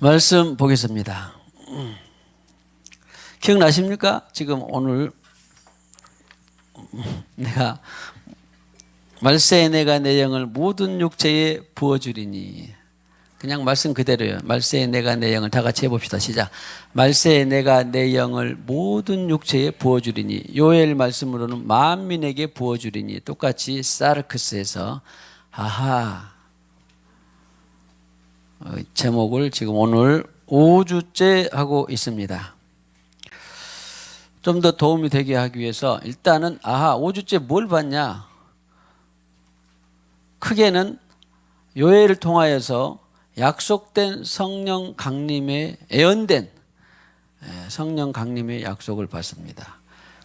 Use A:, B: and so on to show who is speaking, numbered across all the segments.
A: 말씀 보겠습니다. 기억나십니까? 지금 오늘 내가 말세에 내가 내 영을 모든 육체에 부어주리니, 그냥 말씀 그대로예요. 말세에 내가 내 영을 다 같이 해봅시다. 시작. 말세에 내가 내 영을 모든 육체에 부어주리니, 요엘 말씀으로는 만민에게 부어주리니, 똑같이 사르크스에서 아하 제목을 지금 오늘 5주째 하고 있습니다. 좀 더 도움이 되게 하기 위해서 일단은 5주째 뭘 봤냐? 크게는 요엘을 통하여서 약속된 성령 강림의 예언된 성령 강림의 약속을 받습니다.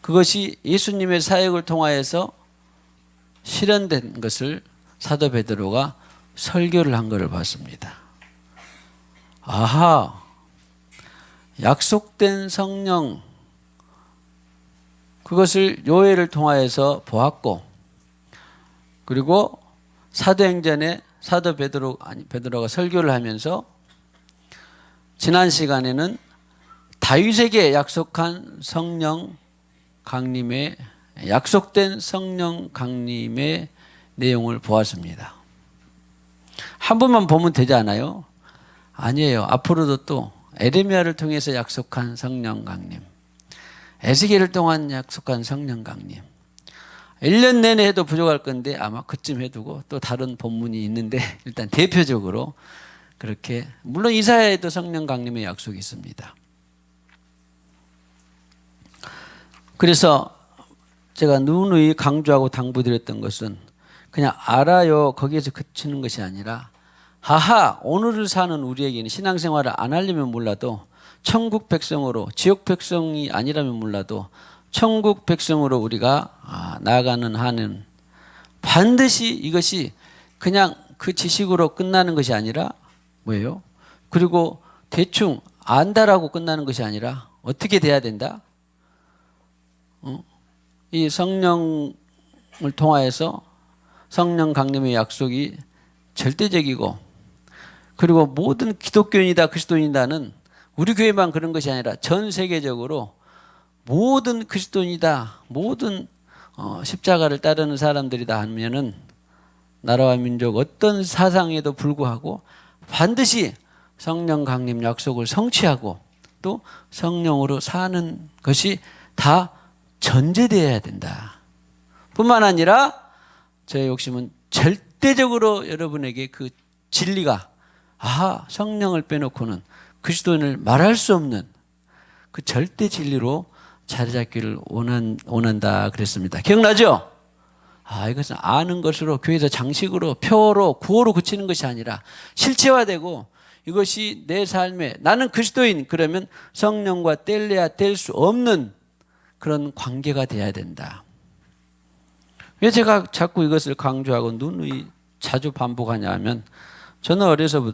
A: 그것이 예수님의 사역을 통하여서 실현된 것을 사도 베드로가 설교를 한 것을 봤습니다. 약속된 성령, 그것을 요엘을 통하여서 보았고, 그리고 사도행전에 사도 베드로가 설교를 하면서 지난 시간에는 다윗에게 약속한 성령 강림의, 약속된 성령 강림의 내용을 보았습니다. 한 번만 보면 되지 않아요? 아니에요. 앞으로도 또 에레미야를 통해서 약속한 성령 강림, 에스겔을 통한 약속한 성령 강림, 1년 내내 해도 부족할 건데 아마 그쯤 해두고 또 다른 본문이 있는데 일단 대표적으로 그렇게, 물론 이사야에도 성령 강림의 약속이 있습니다. 그래서 제가 누누이 강조하고 당부드렸던 것은 그냥 알아요 거기에서 그치는 것이 아니라, 오늘을 사는 우리에게는 신앙생활을 안 하려면 몰라도 천국 백성으로, 지옥 백성이 아니라면 몰라도 천국 백성으로 우리가 나아가는 한은 반드시 이것이 그냥 그 지식으로 끝나는 것이 아니라 뭐예요? 그리고 대충 안다라고 끝나는 것이 아니라 어떻게 돼야 된다? 이 성령을 통하여서 성령 강림의 약속이 절대적이고, 그리고 모든 기독교인이다 그리스도인이다는 우리 교회만 그런 것이 아니라 전 세계적으로 모든 그리스도인이다, 모든 십자가를 따르는 사람들이다 하면은 나라와 민족 어떤 사상에도 불구하고 반드시 성령 강림 약속을 성취하고 또 성령으로 사는 것이 다 전제되어야 된다. 뿐만 아니라 저의 욕심은 절대적으로 여러분에게 그 진리가, 성령을 빼놓고는 그리스도인을 말할 수 없는 그 절대 진리로 자리 잡기를 원한다 그랬습니다. 기억나죠? 이것은 아는 것으로, 교회에서 장식으로, 표로, 구호로 그치는 것이 아니라 실체화되고, 이것이 내 삶에 나는 그리스도인, 그러면 성령과 뗄래야 뗄 수 없는 그런 관계가 돼야 된다. 왜 제가 자꾸 이것을 강조하고 누누이 자주 반복하냐 하면, 저는 어려서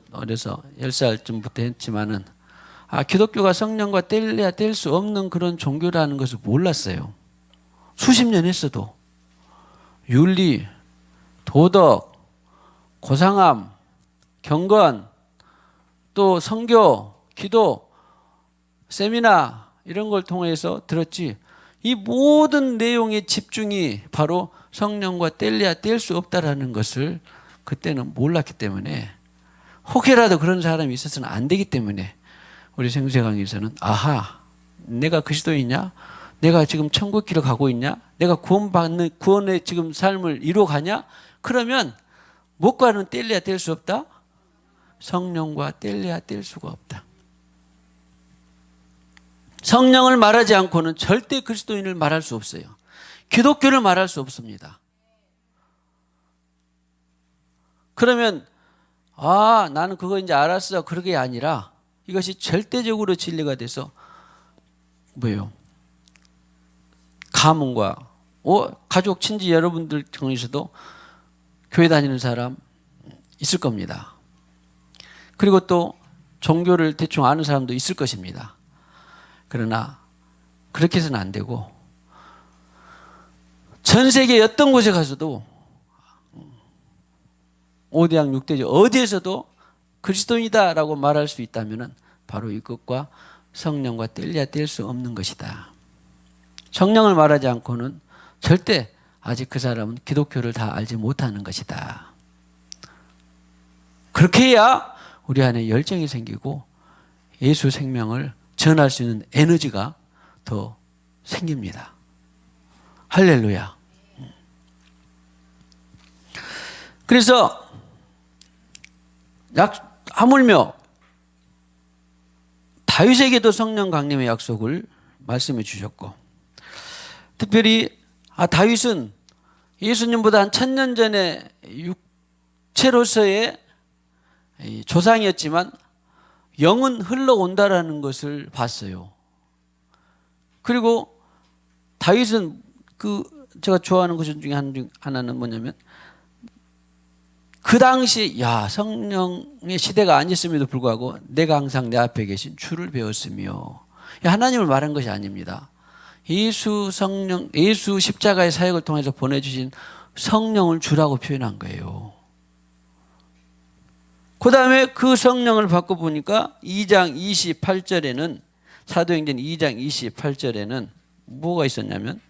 A: 10살쯤부터 했지만은 기독교가 성령과 뗄래야 뗄 수 없는 그런 종교라는 것을 몰랐어요. 수십 년 했어도 윤리, 도덕, 고상함, 경건, 또 선교, 기도, 세미나 이런 걸 통해서 들었지, 이 모든 내용의 집중이 바로 성령과 뗄래야 뗄 수 없다라는 것을 그때는 몰랐기 때문에, 혹이라도 그런 사람이 있어서는 안 되기 때문에 우리 생수강에서는 내가 그리스도이냐? 내가 지금 천국길을 가고 있냐? 내가 구원의 지금 삶을 이루어가냐? 그러면 무엇과는 뗄래야 뗄 수 없다? 성령과 뗄래야 뗄 수가 없다. 성령을 말하지 않고는 절대 그리스도인을 말할 수 없어요. 기독교를 말할 수 없습니다. 그러면 나는 그거 이제 알았어, 그게 아니라 이것이 절대적으로 진리가 돼서 뭐예요? 가문과 가족, 친지 여러분들 중에서도 교회 다니는 사람 있을 겁니다. 그리고 또 종교를 대충 아는 사람도 있을 것입니다. 그러나 그렇게 해서는 안 되고, 전 세계 어떤 곳에 가서도 5대양 6대조 어디에서도 그리스도인이다라고 말할 수 있다면 바로 이것과 성령과 뗄래야 뗄 수 없는 것이다. 성령을 말하지 않고는 절대 아직 그 사람은 기독교를 다 알지 못하는 것이다. 그렇게 해야 우리 안에 열정이 생기고 예수 생명을 전할 수 있는 에너지가 더 생깁니다. 할렐루야. 그래서 하물며 다윗에게도 성령 강림의 약속을 말씀해 주셨고, 특별히 다윗은 예수님보다 한 1000년 전에 육체로서의 조상이었지만 영은 흘러온다라는 것을 봤어요. 그리고 다윗은 제가 좋아하는 것 중에 하나는 뭐냐면, 그 당시 성령의 시대가 아니었음에도 불구하고 내가 항상 내 앞에 계신 주를 배웠으며, 하나님을 말한 것이 아닙니다. 예수 십자가의 사역을 통해서 보내주신 성령을 주라고 표현한 거예요. 그 다음에 그 성령을 받고 보니까 2장 28절에는, 사도행전 2장 28절에는 뭐가 있었냐면,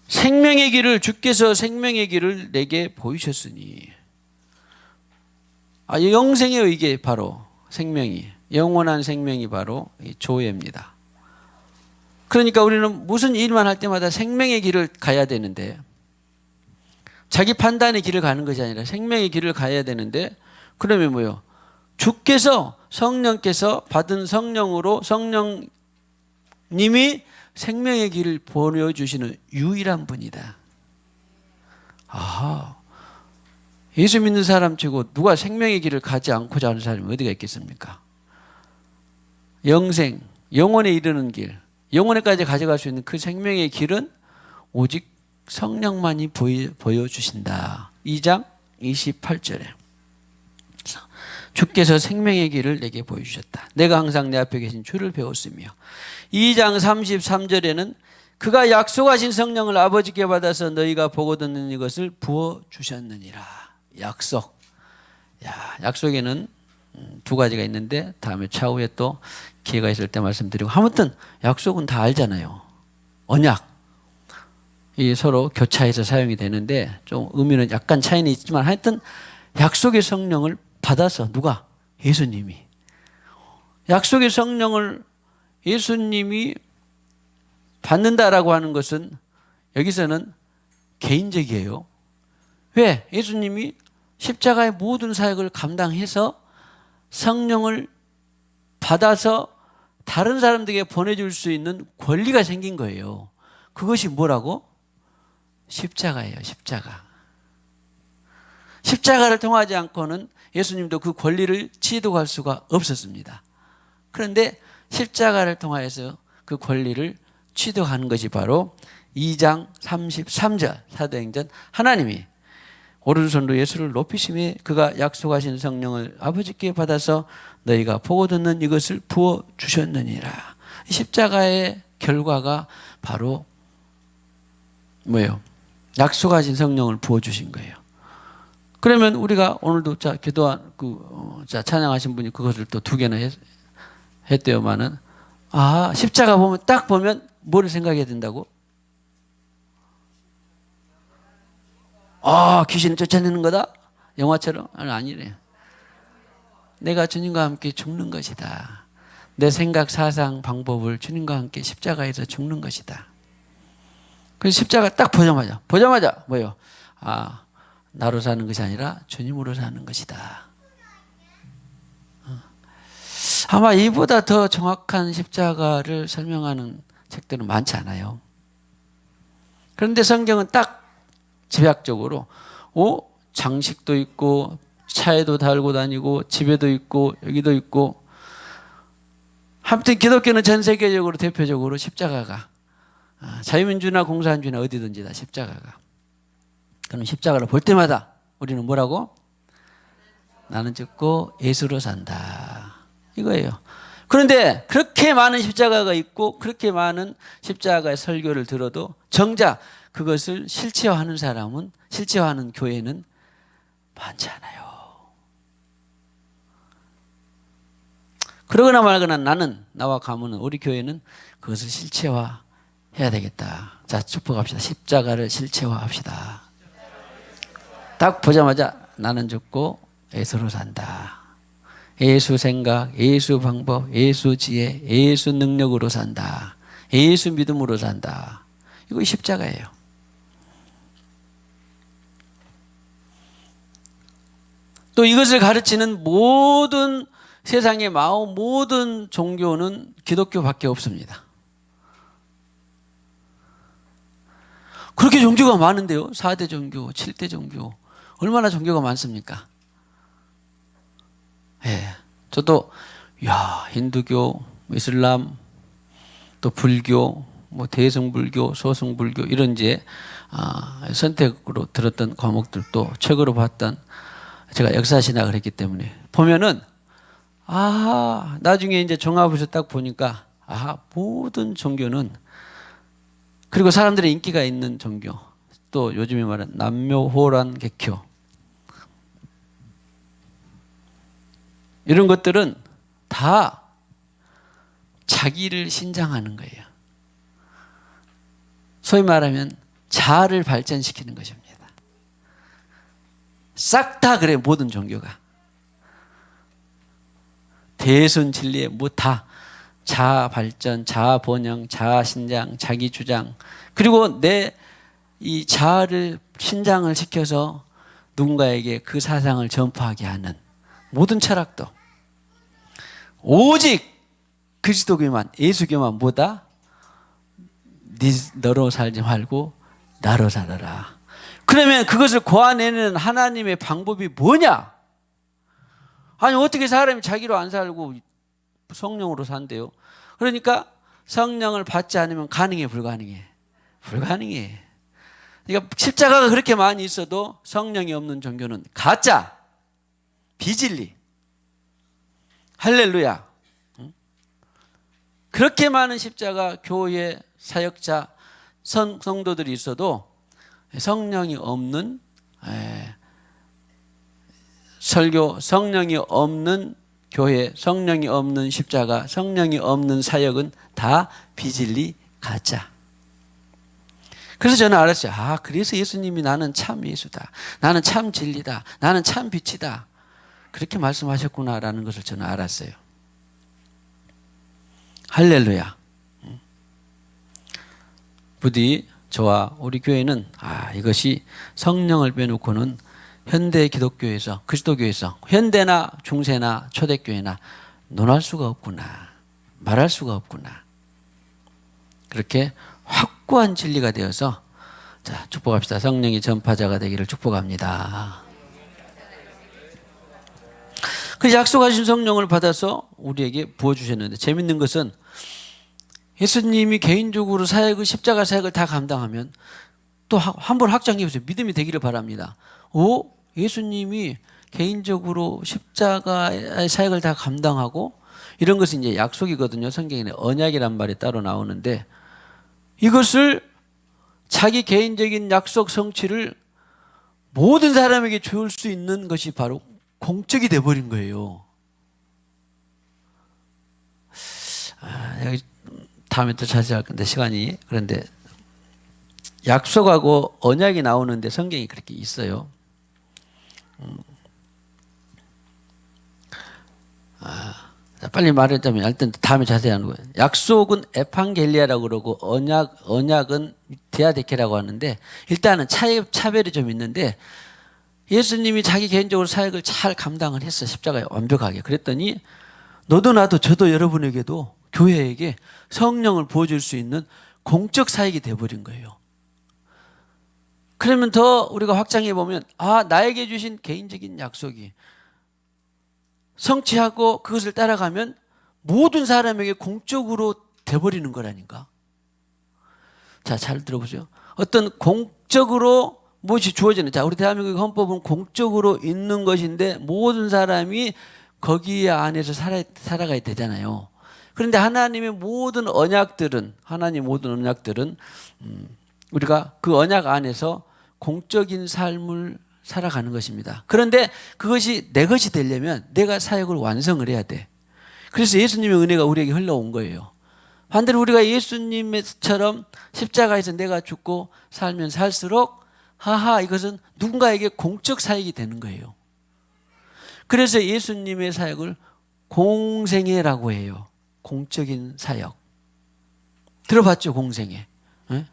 A: 생명의 길을, 주께서 생명의 길을 내게 보이셨으니, 영생이에요. 이게 바로 생명이, 영원한 생명이 바로 조회입니다. 그러니까 우리는 무슨 일만 할 때마다 생명의 길을 가야 되는데, 자기 판단의 길을 가는 것이 아니라 생명의 길을 가야 되는데, 그러면 뭐요? 주께서, 성령께서 받은 성령으로 성령님이 생명의 길을 보여주시는 유일한 분이다. 예수 믿는 사람 치고 누가 생명의 길을 가지 않고자 하는 사람이 어디가 있겠습니까? 영생, 영원에 이르는 길, 영원에까지 가져갈 수 있는 그 생명의 길은 오직 성령만이 보여주신다. 2장 28절에 주께서 생명의 길을 내게 보여주셨다. 내가 항상 내 앞에 계신 주를 배웠으며, 2장 33절에는 그가 약속하신 성령을 아버지께 받아서 너희가 보고 듣는 이것을 부어주셨느니라. 약속. 약속에는 두 가지가 있는데 다음에 차후에 또 기회가 있을 때 말씀드리고, 아무튼 약속은 다 알잖아요. 언약. 이 서로 교차해서 사용이 되는데 좀 의미는 약간 차이는 있지만, 하여튼 약속의 성령을 받아서 누가? 예수님이. 약속의 성령을 예수님이 받는다라고 하는 것은 여기서는 개인적이에요. 왜? 예수님이 십자가의 모든 사역을 감당해서 성령을 받아서 다른 사람들에게 보내줄 수 있는 권리가 생긴 거예요. 그것이 뭐라고? 십자가예요. 십자가. 십자가를 통하지 않고는 예수님도 그 권리를 취득할 수가 없었습니다. 그런데 십자가를 통하여서 그 권리를 취득하는 것이 바로 2장 33절 사도행전, 하나님이 오른손으로 예수를 높이심에 그가 약속하신 성령을 아버지께 받아서 너희가 보고 듣는 이것을 부어주셨느니라. 십자가의 결과가 바로 뭐예요? 약속하신 성령을 부어주신 거예요. 그러면 우리가 오늘도 기도한 찬양하신 분이 그것을 또 2개나 했대요만은, 십자가 딱 보면 뭐를 생각해야 된다고? 귀신을 쫓아내는 거다? 영화처럼? 아니래. 내가 주님과 함께 죽는 것이다. 내 생각, 사상, 방법을 주님과 함께 십자가에서 죽는 것이다. 그래서 십자가 딱 보자마자 뭐예요? 나로 사는 것이 아니라 주님으로 사는 것이다. 아마 이보다 더 정확한 십자가를 설명하는 책들은 많지 않아요. 그런데 성경은 딱 집약적으로 장식도 있고 차에도 달고 다니고 집에도 있고 여기도 있고, 아무튼 기독교는 전 세계적으로 대표적으로 십자가가, 자유민주나 공산주의나 어디든지 다 십자가가. 그럼 십자가를 볼 때마다 우리는 뭐라고? 나는 죽고 예수로 산다. 이거예요. 그런데 그렇게 많은 십자가가 있고 그렇게 많은 십자가의 설교를 들어도 정작 그것을 실체화하는 교회는 많지 않아요. 그러거나 말거나 나와 가문은, 우리 교회는 그것을 실체화 해야 되겠다. 자, 축복합시다. 십자가를 실체화합시다. 딱 보자마자 나는 죽고 예수로 산다. 예수 생각, 예수 방법, 예수 지혜, 예수 능력으로 산다. 예수 믿음으로 산다. 이거 십자가예요. 또 이것을 가르치는 모든 세상의 마음, 모든 종교는 기독교밖에 없습니다. 그렇게 종교가 많은데요. 4대 종교, 7대 종교. 얼마나 종교가 많습니까? 예. 저도, 힌두교, 이슬람, 또 불교, 대승불교, 소승불교, 이런 이제, 선택으로 들었던 과목들도 책으로 봤던, 제가 역사신학을 했기 때문에 보면은, 나중에 이제 종합해서 딱 보니까, 모든 종교는, 그리고 사람들의 인기가 있는 종교, 또 요즘에 말하는 남묘호란 개교, 이런 것들은 다 자기를 신장하는 거예요. 소위 말하면 자아를 발전시키는 것입니다. 싹 다 그래요. 모든 종교가. 대순 진리에 다 자아 발전, 자아 번영, 자아 신장, 자기 주장, 그리고 내 이 자아를 신장을 시켜서 누군가에게 그 사상을 전파하게 하는 모든 철학도 오직 그리스도교만, 예수교만 뭐다? 너로 살지 말고 나로 살아라. 그러면 그것을 고안해내는 하나님의 방법이 뭐냐? 아니, 어떻게 사람이 자기로 안 살고 성령으로 산대요? 그러니까 성령을 받지 않으면 가능해, 불가능해? 불가능해. 그러니까 십자가가 그렇게 많이 있어도 성령이 없는 종교는 가짜, 비진리. 할렐루야. 그렇게 많은 십자가, 교회, 사역자, 성도들이 있어도 성령이 없는 설교, 성령이 없는 교회, 성령이 없는 십자가, 성령이 없는 사역은 다 비진리, 가짜. 그래서 저는 알았어요. 그래서 예수님이 나는 참 예수다, 나는 참 진리다, 나는 참 빛이다, 그렇게 말씀하셨구나라는 것을 저는 알았어요. 할렐루야. 부디 저와 우리 교회는 이것이 성령을 빼놓고는 현대 기독교에서, 그리스도교에서, 현대나 중세나 초대교회나 논할 수가 없구나, 말할 수가 없구나, 그렇게 확고한 진리가 되어서, 자, 축복합시다. 성령이 전파자가 되기를 축복합니다. 그 약속하신 성령을 받아서 우리에게 부어주셨는데, 재밌는 것은 예수님이 개인적으로 사역을, 십자가 사역을 다 감당하면 또 한 번 확장해 보세요. 믿음이 되기를 바랍니다. 예수님이 개인적으로 십자가의 사역을 다 감당하고, 이런 것은 이제 약속이거든요. 성경에는 언약이란 말이 따로 나오는데, 이것을 자기 개인적인 약속 성취를 모든 사람에게 줄 수 있는 것이 바로 공적이 돼버린 거예요. 여기 다음에 또 자세히 할 건데 시간이, 그런데 약속하고 언약이 나오는데 성경이 그렇게 있어요. 빨리 말하자면, 일단 다음에 자세히 하는 거예요. 약속은 에판겔리아라고 그러고 언약은 디아데케라고 하는데, 일단은 차별이 좀 있는데, 예수님이 자기 개인적으로 사역을 잘 감당을 했어. 십자가에 완벽하게. 그랬더니 너도 나도 저도 여러분에게도, 교회에게 성령을 부어줄 수 있는 공적 사역이 돼버린 거예요. 그러면 더 우리가 확장해 보면, 나에게 주신 개인적인 약속이 성취하고 그것을 따라가면 모든 사람에게 공적으로 돼버리는 거라니까. 자, 잘 들어보세요. 어떤 공적으로 무엇이 주어지는, 자, 우리 대한민국 헌법은 공적으로 있는 것인데 모든 사람이 거기 안에서 살아가야 되잖아요. 그런데 하나님의 모든 언약들은, 우리가 그 언약 안에서 공적인 삶을 살아가는 것입니다. 그런데 그것이 내 것이 되려면 내가 사역을 완성을 해야 돼. 그래서 예수님의 은혜가 우리에게 흘러온 거예요. 반대로 우리가 예수님처럼 십자가에서 내가 죽고 살면 살수록 이것은 누군가에게 공적 사역이 되는 거예요. 그래서 예수님의 사역을 공생애라고 해요. 공적인 사역. 들어봤죠? 공생애. 네?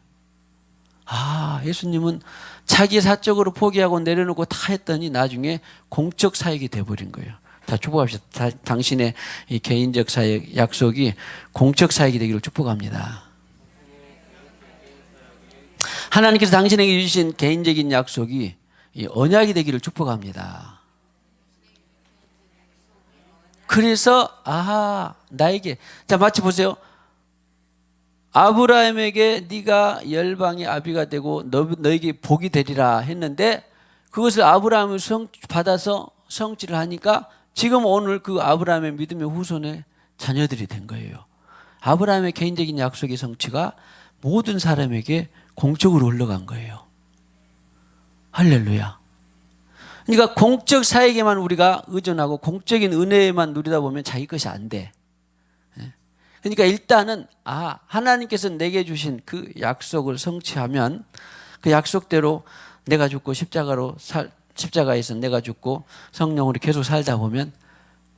A: 예수님은 자기 사적으로 포기하고 내려놓고 다 했더니 나중에 공적 사역이 돼버린 거예요. 자, 축복합시다. 당신의 이 개인적 사역 약속이 공적 사역이 되기를 축복합니다. 하나님께서 당신에게 주신 개인적인 약속이 이 언약이 되기를 축복합니다. 그래서 나에게 자 마치 보세요. 아브라함에게 네가 열방의 아비가 되고 너에게 복이 되리라 했는데 그것을 아브라함을 받아서 성취를 하니까 지금 오늘 그 아브라함의 믿음의 후손의 자녀들이 된 거예요. 아브라함의 개인적인 약속의 성취가 모든 사람에게 공적으로 흘러간 거예요. 할렐루야. 그러니까 공적 사역에만 우리가 의존하고 공적인 은혜에만 누리다 보면 자기 것이 안 돼. 그러니까 일단은 하나님께서 내게 주신 그 약속을 성취하면 그 약속대로 내가 죽고 십자가에서 내가 죽고 성령으로 계속 살다 보면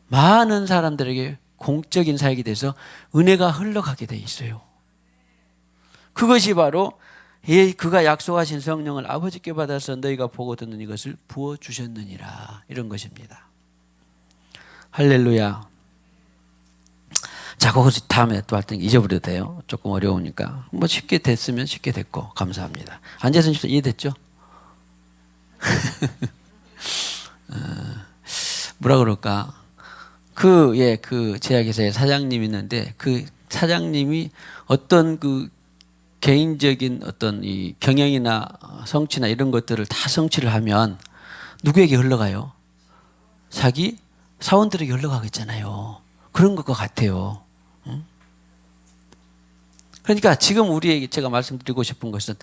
A: 많은 사람들에게 공적인 사역이 돼서 은혜가 흘러가게 돼 있어요. 그것이 바로 그가 약속하신 성령을 아버지께 받아서 너희가 보고 듣는 이것을 부어주셨느니라 이런 것입니다. 할렐루야. 자, 그것을 다음에 또 할 때 잊어버려도 돼요. 조금 어려우니까. 쉽게 됐으면 쉽게 됐고 감사합니다. 안재선 씨도 이해됐죠? 뭐라 그럴까? 그 제약회사의 사장님이 있는데 그 사장님이 어떤 그 개인적인 어떤 이 경영이나 성취나 이런 것들을 다 성취를 하면 누구에게 흘러가요? 자기 사원들에게 흘러가겠잖아요. 그런 것과 같아요. 그러니까 지금 우리에게 제가 말씀드리고 싶은 것은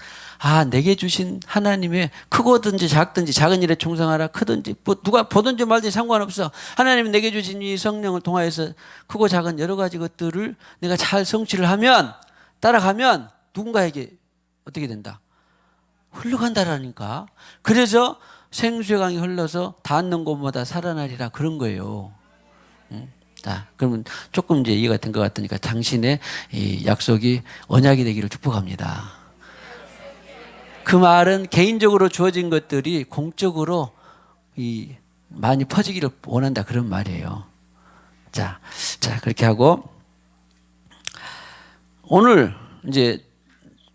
A: 내게 주신 하나님의 크고든지 작든지 작은 일에 충성하라 크든지 누가 보든지 말든지 상관없어. 하나님이 내게 주신 이 성령을 통하여서 크고 작은 여러 가지 것들을 내가 잘 성취를 하면 따라가면 누군가에게 어떻게 된다? 흘러간다라니까. 그래서 생수의 강이 흘러서 닿는 곳마다 살아나리라 그런 거예요. 자, 그러면 조금 이제 이해가 된 것 같으니까 당신의 이 약속이 언약이 되기를 축복합니다. 그 말은 개인적으로 주어진 것들이 공적으로 많이 퍼지기를 원한다 그런 말이에요. 자, 그렇게 하고 오늘 이제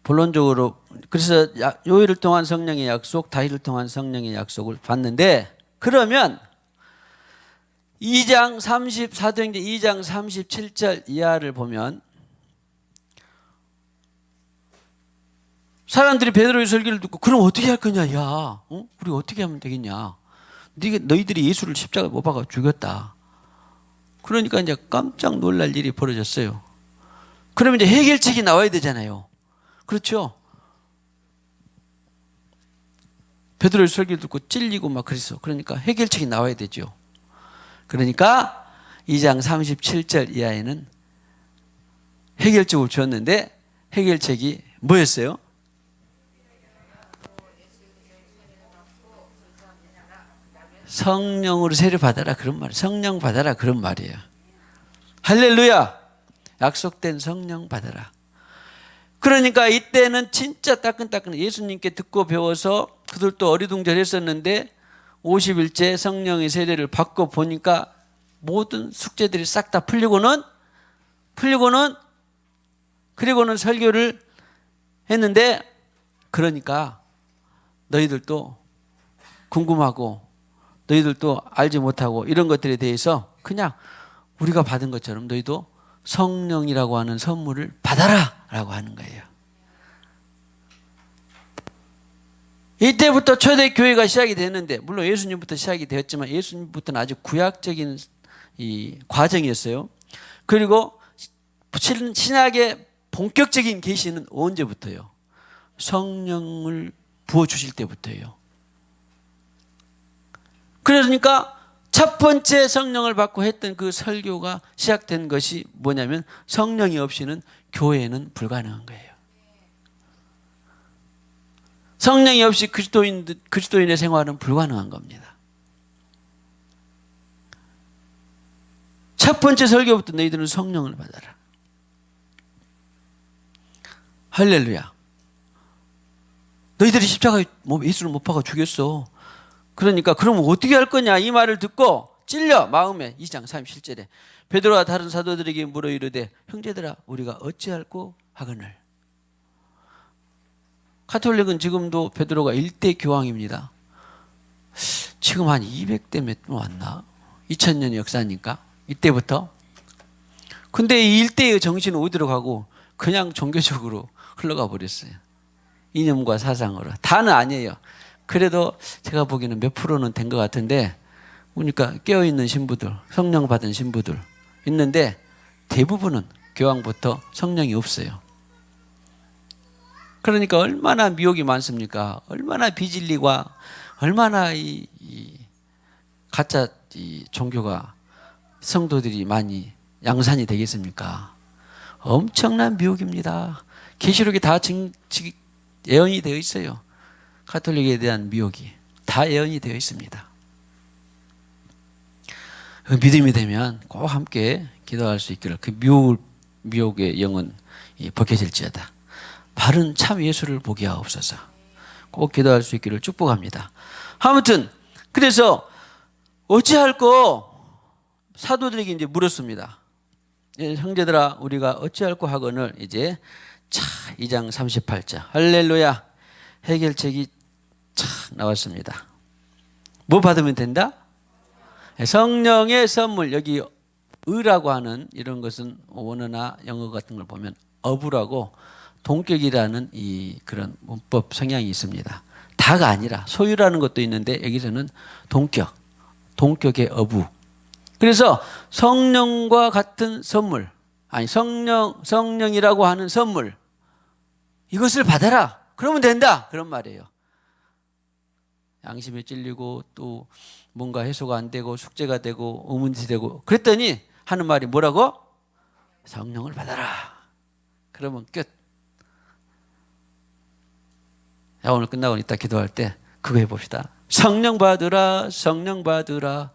A: 본론적으로 그래서 요일을 통한 성령의 약속, 다일을 통한 성령의 약속을 봤는데 그러면 사도행전 2장 37절 이하를 보면 사람들이 베드로의 설교를 듣고 그럼 어떻게 할 거냐? 야, 우리 어떻게 하면 되겠냐? 너희들이 예수를 십자가에 못 박아 죽였다. 그러니까 이제 깜짝 놀랄 일이 벌어졌어요. 그러면 이제 해결책이 나와야 되잖아요. 그렇죠? 베드로의 설교를 듣고 찔리고 막 그랬어. 그러니까 해결책이 나와야 되죠. 그러니까 2장 37절 이하에는 해결책을 줬는데 해결책이 뭐였어요? 성령으로 세례 받아라 그런 말이에요. 성령 받아라 그런 말이에요. 할렐루야. 약속된 성령 받아라. 그러니까 이때는 진짜 따끈따끈 예수님께 듣고 배워서 그들도 어리둥절했었는데 50일째 성령의 세례를 받고 보니까 모든 숙제들이 싹 다 풀리고는 그리고는 설교를 했는데 그러니까 너희들도 궁금하고 너희들도 알지 못하고 이런 것들에 대해서 그냥 우리가 받은 것처럼 너희도 성령이라고 하는 선물을 받아라 라고 하는 거예요. 이때부터 초대교회가 시작이 되는데 물론 예수님부터 시작이 되었지만 예수님부터는 아주 구약적인 이 과정이었어요. 그리고 신약의 본격적인 계시는 언제부터요? 성령을 부어주실 때부터예요. 그러니까 첫 번째 성령을 받고 했던 그 설교가 시작된 것이 뭐냐면 성령이 없이는 교회는 불가능한 거예요. 성령이 없이 그리스도인의 생활은 불가능한 겁니다. 첫 번째 설교부터 너희들은 성령을 받아라. 할렐루야. 너희들이 십자가에 예수를 못 박아 죽였어. 그러니까 그럼 어떻게 할 거냐 이 말을 듣고 찔려 마음에 2장 37절에 베드로와 다른 사도들에게 물어 이르되 형제들아 우리가 어찌할꼬 하거늘. 가톨릭은 지금도 베드로가 1대 교황입니다. 지금 한 200대 몇 분 왔나? 2000년 역사니까 이때부터. 근데 이 1대의 정신은 어디로 가고 그냥 종교적으로 흘러가 버렸어요. 이념과 사상으로. 다는 아니에요. 그래도 제가 보기에는 몇 프로는 된 것 같은데 보니까 깨어있는 신부들, 성령 받은 신부들 있는데 대부분은 교황부터 성령이 없어요. 그러니까 얼마나 미혹이 많습니까? 얼마나 비진리와 얼마나 이 가짜 이 종교가 성도들이 많이 양산이 되겠습니까? 엄청난 미혹입니다. 계시록에 다 예언이 되어 있어요. 가톨릭에 대한 미혹이 다 예언이 되어 있습니다. 그 믿음이 되면 꼭 함께 기도할 수 있기를 그 미혹의 영은 벗겨질지어다. 바른 참 예수를 보게 하옵소서. 꼭 기도할 수 있기를 축복합니다. 아무튼 그래서 어찌할꼬 사도들에게 이제 물었습니다. 형제들아 우리가 어찌할꼬 하거늘. 이제 2장 38절 할렐루야. 해결책이 착 나왔습니다. 뭐 받으면 된다? 성령의 선물. 여기 의라고 하는 이런 것은 원어나 영어 같은 걸 보면 어부라고 동격이라는 이 그런 문법 성향이 있습니다. 다가 아니라 소유라는 것도 있는데 여기서는 동격의 어부. 그래서 성령과 같은 선물, 아니 성령이라고 하는 선물, 이것을 받아라. 그러면 된다. 그런 말이에요. 양심에 찔리고 또 뭔가 해소가 안 되고 숙제가 되고 의문이 되고 그랬더니 하는 말이 뭐라고? 성령을 받아라. 그러면 끝. 자, 오늘 끝나고 이따 기도할 때 그거 해봅시다. 성령 받으라, 성령 받으라.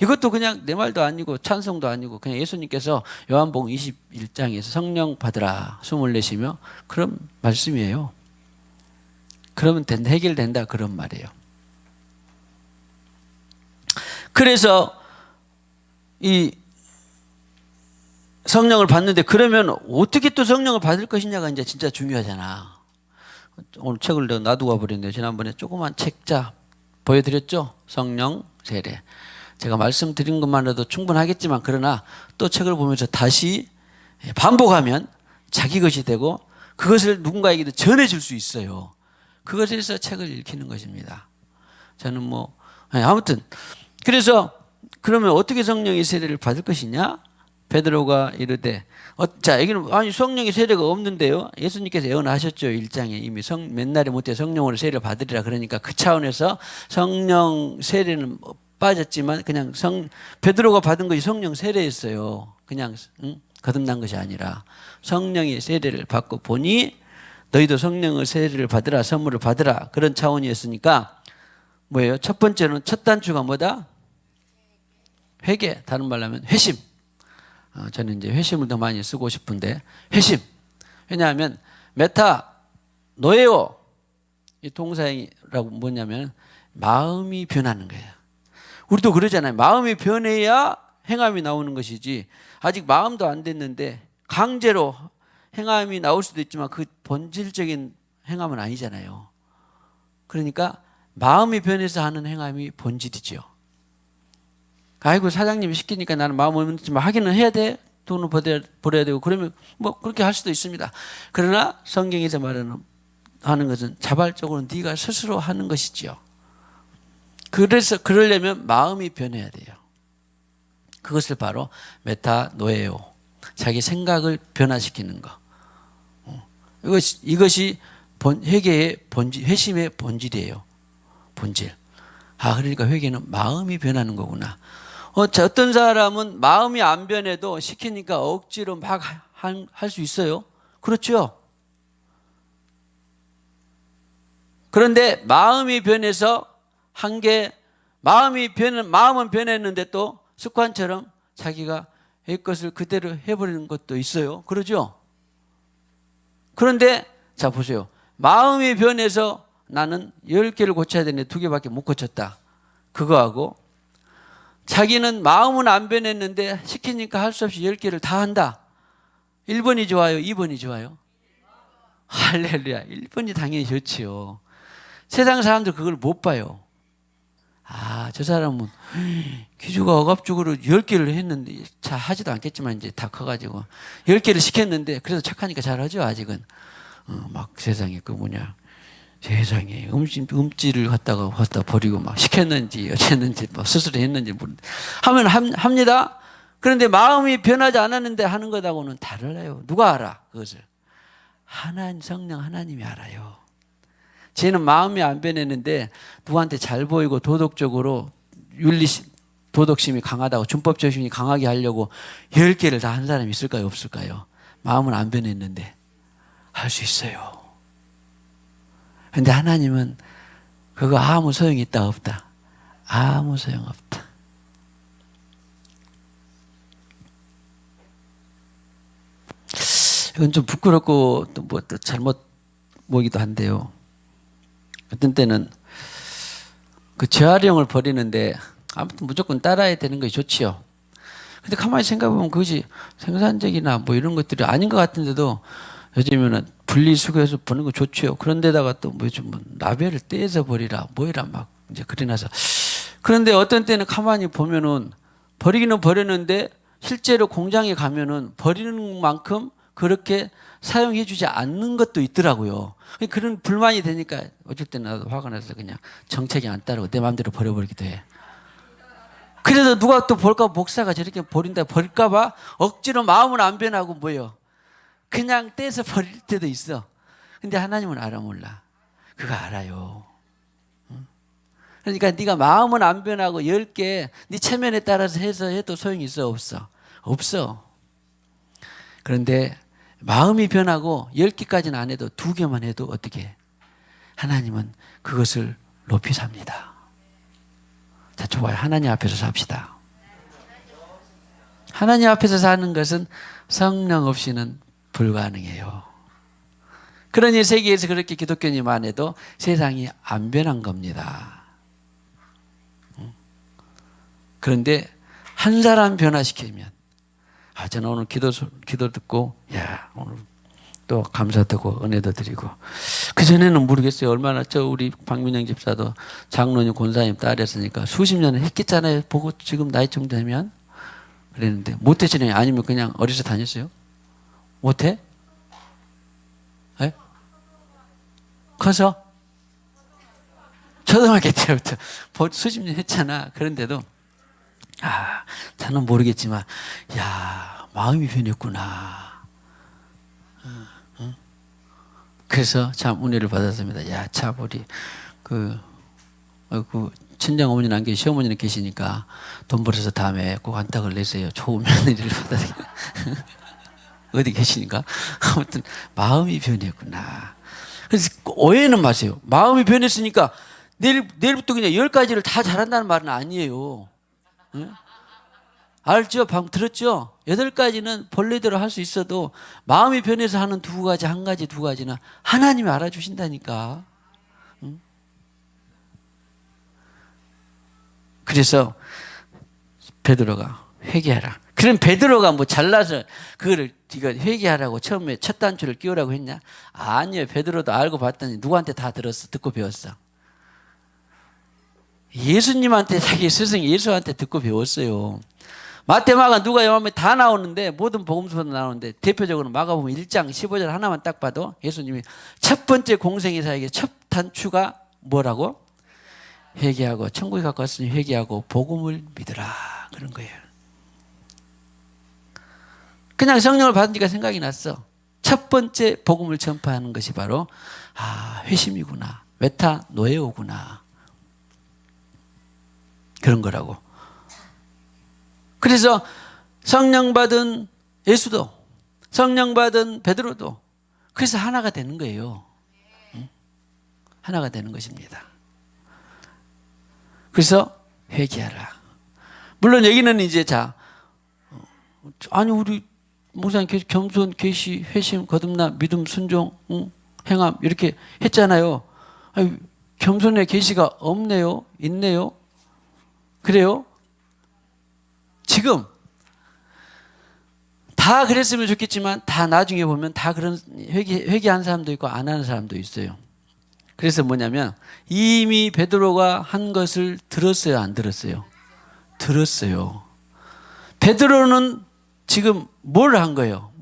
A: 이것도 그냥 내 말도 아니고 찬송도 아니고 그냥 예수님께서 요한복음 21장에서 성령 받으라 숨을 내쉬며 그런 말씀이에요. 그러면 된다, 해결된다 그런 말이에요. 그래서 이 성령을 받는데 그러면 어떻게 또 성령을 받을 것이냐가 이제 진짜 중요하잖아. 오늘 책을 내가 놔두고 와버렸는데 지난번에 조그만 책자 보여드렸죠? 성령 세례. 제가 말씀드린 것만으로도 충분하겠지만 그러나 또 책을 보면서 다시 반복하면 자기 것이 되고 그것을 누군가에게도 전해줄 수 있어요. 그것에서 책을 읽히는 것입니다. 저는 아무튼 그래서 그러면 어떻게 성령의 세례를 받을 것이냐? 베드로가 이르되 자 여기는 아니 성령의 세례가 없는데요. 예수님께서 예언하셨죠. 1장에 이미 맨날에 못해 성령으로 세례를 받으리라. 그러니까 그 차원에서 성령 세례는 빠졌지만 그냥 베드로가 받은 것이 성령 세례였어요. 그냥 거듭난 것이 아니라 성령의 세례를 받고 보니 너희도 성령의 세례를 받으라 선물을 받으라 그런 차원이었으니까 뭐예요? 첫 번째는 첫 단추가 뭐다? 회개. 다른 말로 하면 회심. 저는 이제 회심을 더 많이 쓰고 싶은데 회심. 왜냐하면 메타 노에오 이 동사라고 뭐냐면 마음이 변하는 거예요. 우리도 그러잖아요. 마음이 변해야 행함이 나오는 것이지 아직 마음도 안 됐는데 강제로 행함이 나올 수도 있지만 그 본질적인 행함은 아니잖아요. 그러니까 마음이 변해서 하는 행함이 본질이죠. 아이고 사장님이 시키니까 나는 마음 없지만 하기는 해야 돼. 돈을 벌어야 되고 그러면 그렇게 할 수도 있습니다. 그러나 성경에서 말하는 것은 자발적으로 네가 스스로 하는 것이지요. 그래서 그러려면 마음이 변해야 돼요. 그것을 바로 메타노에오, 자기 생각을 변화시키는 거. 이것이 회개의 본질, 회심의 본질이에요. 본질. 아, 그러니까 회개는 마음이 변하는 거구나. 어떤 사람은 마음이 안 변해도 시키니까 억지로 막 할 수 있어요. 그렇죠? 그런데 마음이 변해서 마음은 변했는데 또 습관처럼 자기가 이 것을 그대로 해버리는 것도 있어요. 그러죠? 그런데 자 보세요. 마음이 변해서 나는 10개를 고쳐야 되는데 2개밖에 못 고쳤다. 그거하고 자기는 마음은 안 변했는데 시키니까 할 수 없이 10개를 다 한다. 1번이 좋아요? 2번이 좋아요? 할렐루야. 1번이 당연히 좋지요. 세상 사람들 그걸 못 봐요. 아, 저 사람은 기주가 억압적으로 10개를 했는데 잘 하지도 않겠지만 이제 다 커가지고 10개를 시켰는데 그래도 착하니까 잘하죠 아직은. 막 세상에 세상에 음질을 갖다 버리고 막 시켰는지 어쨌는지 뭐 스스로 했는지 하면 합니다. 그런데 마음이 변하지 않았는데 하는 것하고는 달라요. 누가 알아 그것을? 성령 하나님이 알아요. 쟤는 마음이 안 변했는데 누구한테 잘 보이고 도덕적으로 도덕심이 강하다고 준법적심이 강하게 하려고 10개를 다 한 사람이 있을까요 없을까요? 마음은 안 변했는데 할 수 있어요. 그런데 하나님은 그거 아무 소용이 있다 없다? 아무 소용없다. 이건 좀 부끄럽고 또 잘못 보기도 한데요. 어떤 때는 그 재활용을 버리는데 아무튼 무조건 따라야 되는 것이 좋지요. 근데 가만히 생각해보면 그것이 생산적이나 뭐 이런 것들이 아닌 것 같은데도 요즘에는 분리수거해서 버리는 거 좋지요. 그런데다가 또 요즘 라벨을 떼서 버리라 뭐이라 막 이제 그래놔서 그런데 어떤 때는 가만히 보면은 버리기는 버렸는데 실제로 공장에 가면은 버리는 만큼 그렇게 사용해 주지 않는 것도 있더라고요. 그런 불만이 되니까 어쩔 때는 나도 화가 나서 그냥 정책이 안 따르고 내 마음대로 버려버리기도 해. 그래도 누가 또 볼까 목사가 저렇게 버릴까 봐 억지로 마음은 안 변하고 뭐요. 그냥 떼서 버릴 때도 있어. 근데 하나님은 알아 몰라. 그거 알아요. 그러니까 네가 마음은 안 변하고 10개 네 체면에 따라서 해도 소용이 있어 없어? 없어. 그런데 마음이 변하고 10개까지는 안 해도 2개만 해도 어떻게 해? 하나님은 그것을 높이 삽니다. 자, 좋아요. 하나님 앞에서 삽시다. 하나님 앞에서 사는 것은 성령 없이는 불가능해요. 그러니 세계에서 그렇게 기독교인이만 해도 세상이 안 변한 겁니다. 그런데 한 사람 변화시키면 저는 오늘 기도 듣고 오늘 또 감사드리고 은혜도 드리고 그전에는 모르겠어요. 얼마나 우리 박민영 집사도 장로님 권사님 딸이었으니까 수십 년을 했겠잖아요. 보고 지금 나이쯤 되면 그랬는데 못했잖아요. 아니면 그냥 어려서 다녔어요? 못해? 네? 커서? 초등학교 때부터 수십 년 했잖아. 그런데도 저는 모르겠지만 마음이 변했구나. 그래서 참 은혜를 받았습니다. 참 우리 그 친정 어머니는 안 계시, 시어머니는 계시니까 돈 벌어서 다음에 꼭 한턱을 내세요. 좋은 며느리를 받아서 어디 계시니까 아무튼 마음이 변했구나. 그래서 오해는 마세요. 마음이 변했으니까 내일부터 그냥 10가지를 다 잘한다는 말은 아니에요. 네? 알죠? 방금 들었죠? 8가지는 본래대로 할 수 있어도 마음이 변해서 하는 2가지, 1가지, 2가지는 하나님이 알아주신다니까. 응? 그래서 베드로가 회개하라. 그럼 베드로가 잘나서 이거 회개하라고 처음에 첫 단추를 끼우라고 했냐? 아니요. 베드로도 알고 봤더니 누구한테 다 듣고 배웠어? 예수님한테, 자기 스승 예수한테 듣고 배웠어요. 마태, 마가, 누가, 요한복음 다 나오는데 모든 복음서도 나오는데 대표적으로 마가복음 1장 15절 하나만 딱 봐도 예수님이 첫 번째 공생애사에게 첫 단추가 뭐라고? 회개하고 천국에 갖고 왔으니 회개하고 복음을 믿으라 그런 거예요. 그냥 성령을 받으니까 생각이 났어. 첫 번째 복음을 전파하는 것이 바로 회심이구나. 메타노에오구나. 그런 거라고. 그래서 성령 받은 예수도, 성령 받은 베드로도 그래서 하나가 되는 거예요. 하나가 되는 것입니다. 그래서 회개하라. 물론 여기는 이제 아니 우리 목사님 겸손, 계시, 회심, 거듭나, 믿음, 순종, 행함 이렇게 했잖아요. 아니, 겸손의 계시가 없네요, 있네요. 그래요? 지금 다 그랬으면 좋겠지만 다 나중에 보면 다 그런 회개한 사람도 있고 안 하는 사람도 있어요. 그래서 뭐냐면 이미 베드로가 한 것을 들었어요, 안 들었어요? 들었어요. 베드로는 지금 뭘 한 거예요?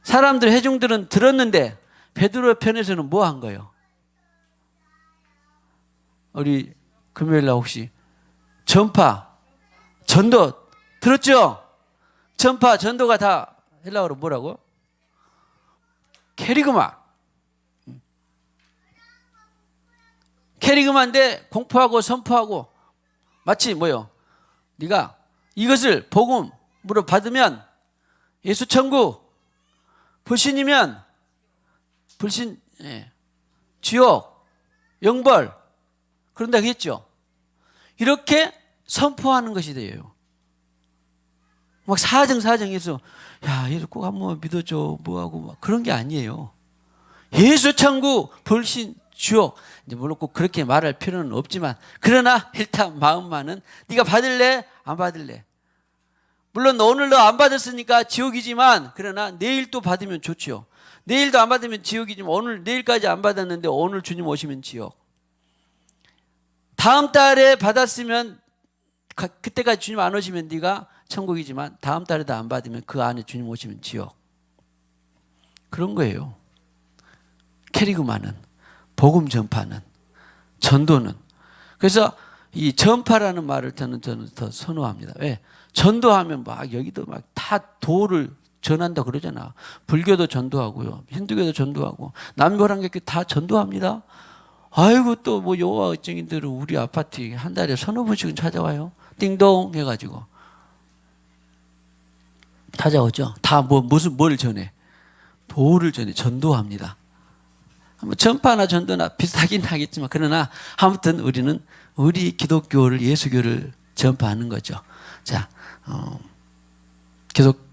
A: 사람들, 회중들은 들었는데 베드로 편에서는 뭐 한 거예요? 우리 금요일날 혹시 전파, 전도 들었죠? 전파, 전도가 다 헬라어로 뭐라고? 캐리그마. 캐리그마인데 공포하고 선포하고 마치 뭐요? 네가 이것을 복음으로 받으면 예수 천국, 불신이면 불신, 지옥, 영벌 그런다 했죠. 이렇게 선포하는 것이 돼요. 막 사정사정해서 야 예수 꼭 한번 믿어줘 뭐하고 막 그런 게 아니에요. 예수 천국, 불신, 지옥 이제 물론 꼭 그렇게 말할 필요는 없지만 그러나 일단 마음만은 네가 받을래? 안 받을래? 물론 오늘 너 안 받았으니까 지옥이지만 그러나 내일 또 받으면 좋죠. 내일도 안 받으면 지옥이지만 오늘 내일까지 안 받았는데 오늘 주님 오시면 지옥. 다음 달에 받았으면 그때까지 주님 안 오시면 네가 천국이지만 다음 달에도 안 받으면 그 안에 주님 오시면 지옥. 그런 거예요. 캐리그마는, 복음 전파는, 전도는. 그래서 이 전파라는 말을 저는 더 선호합니다. 왜? 전도하면 막 여기도 막 다 도를 전한다 그러잖아. 불교도 전도하고요. 힌두교도 전도하고 남교란교회 다 전도합니다. 아이고 또 뭐 여호와 의증인들은 우리 아파트에 한 달에 서너 번씩은 찾아와요. 띵동 해가지고 찾아오죠. 다 뭘 전해? 도를 전해. 전도합니다. 전파나 전도나 비슷하긴 하겠지만 그러나 아무튼 우리는 우리 기독교를 예수교를 전파하는 거죠. 자, 계속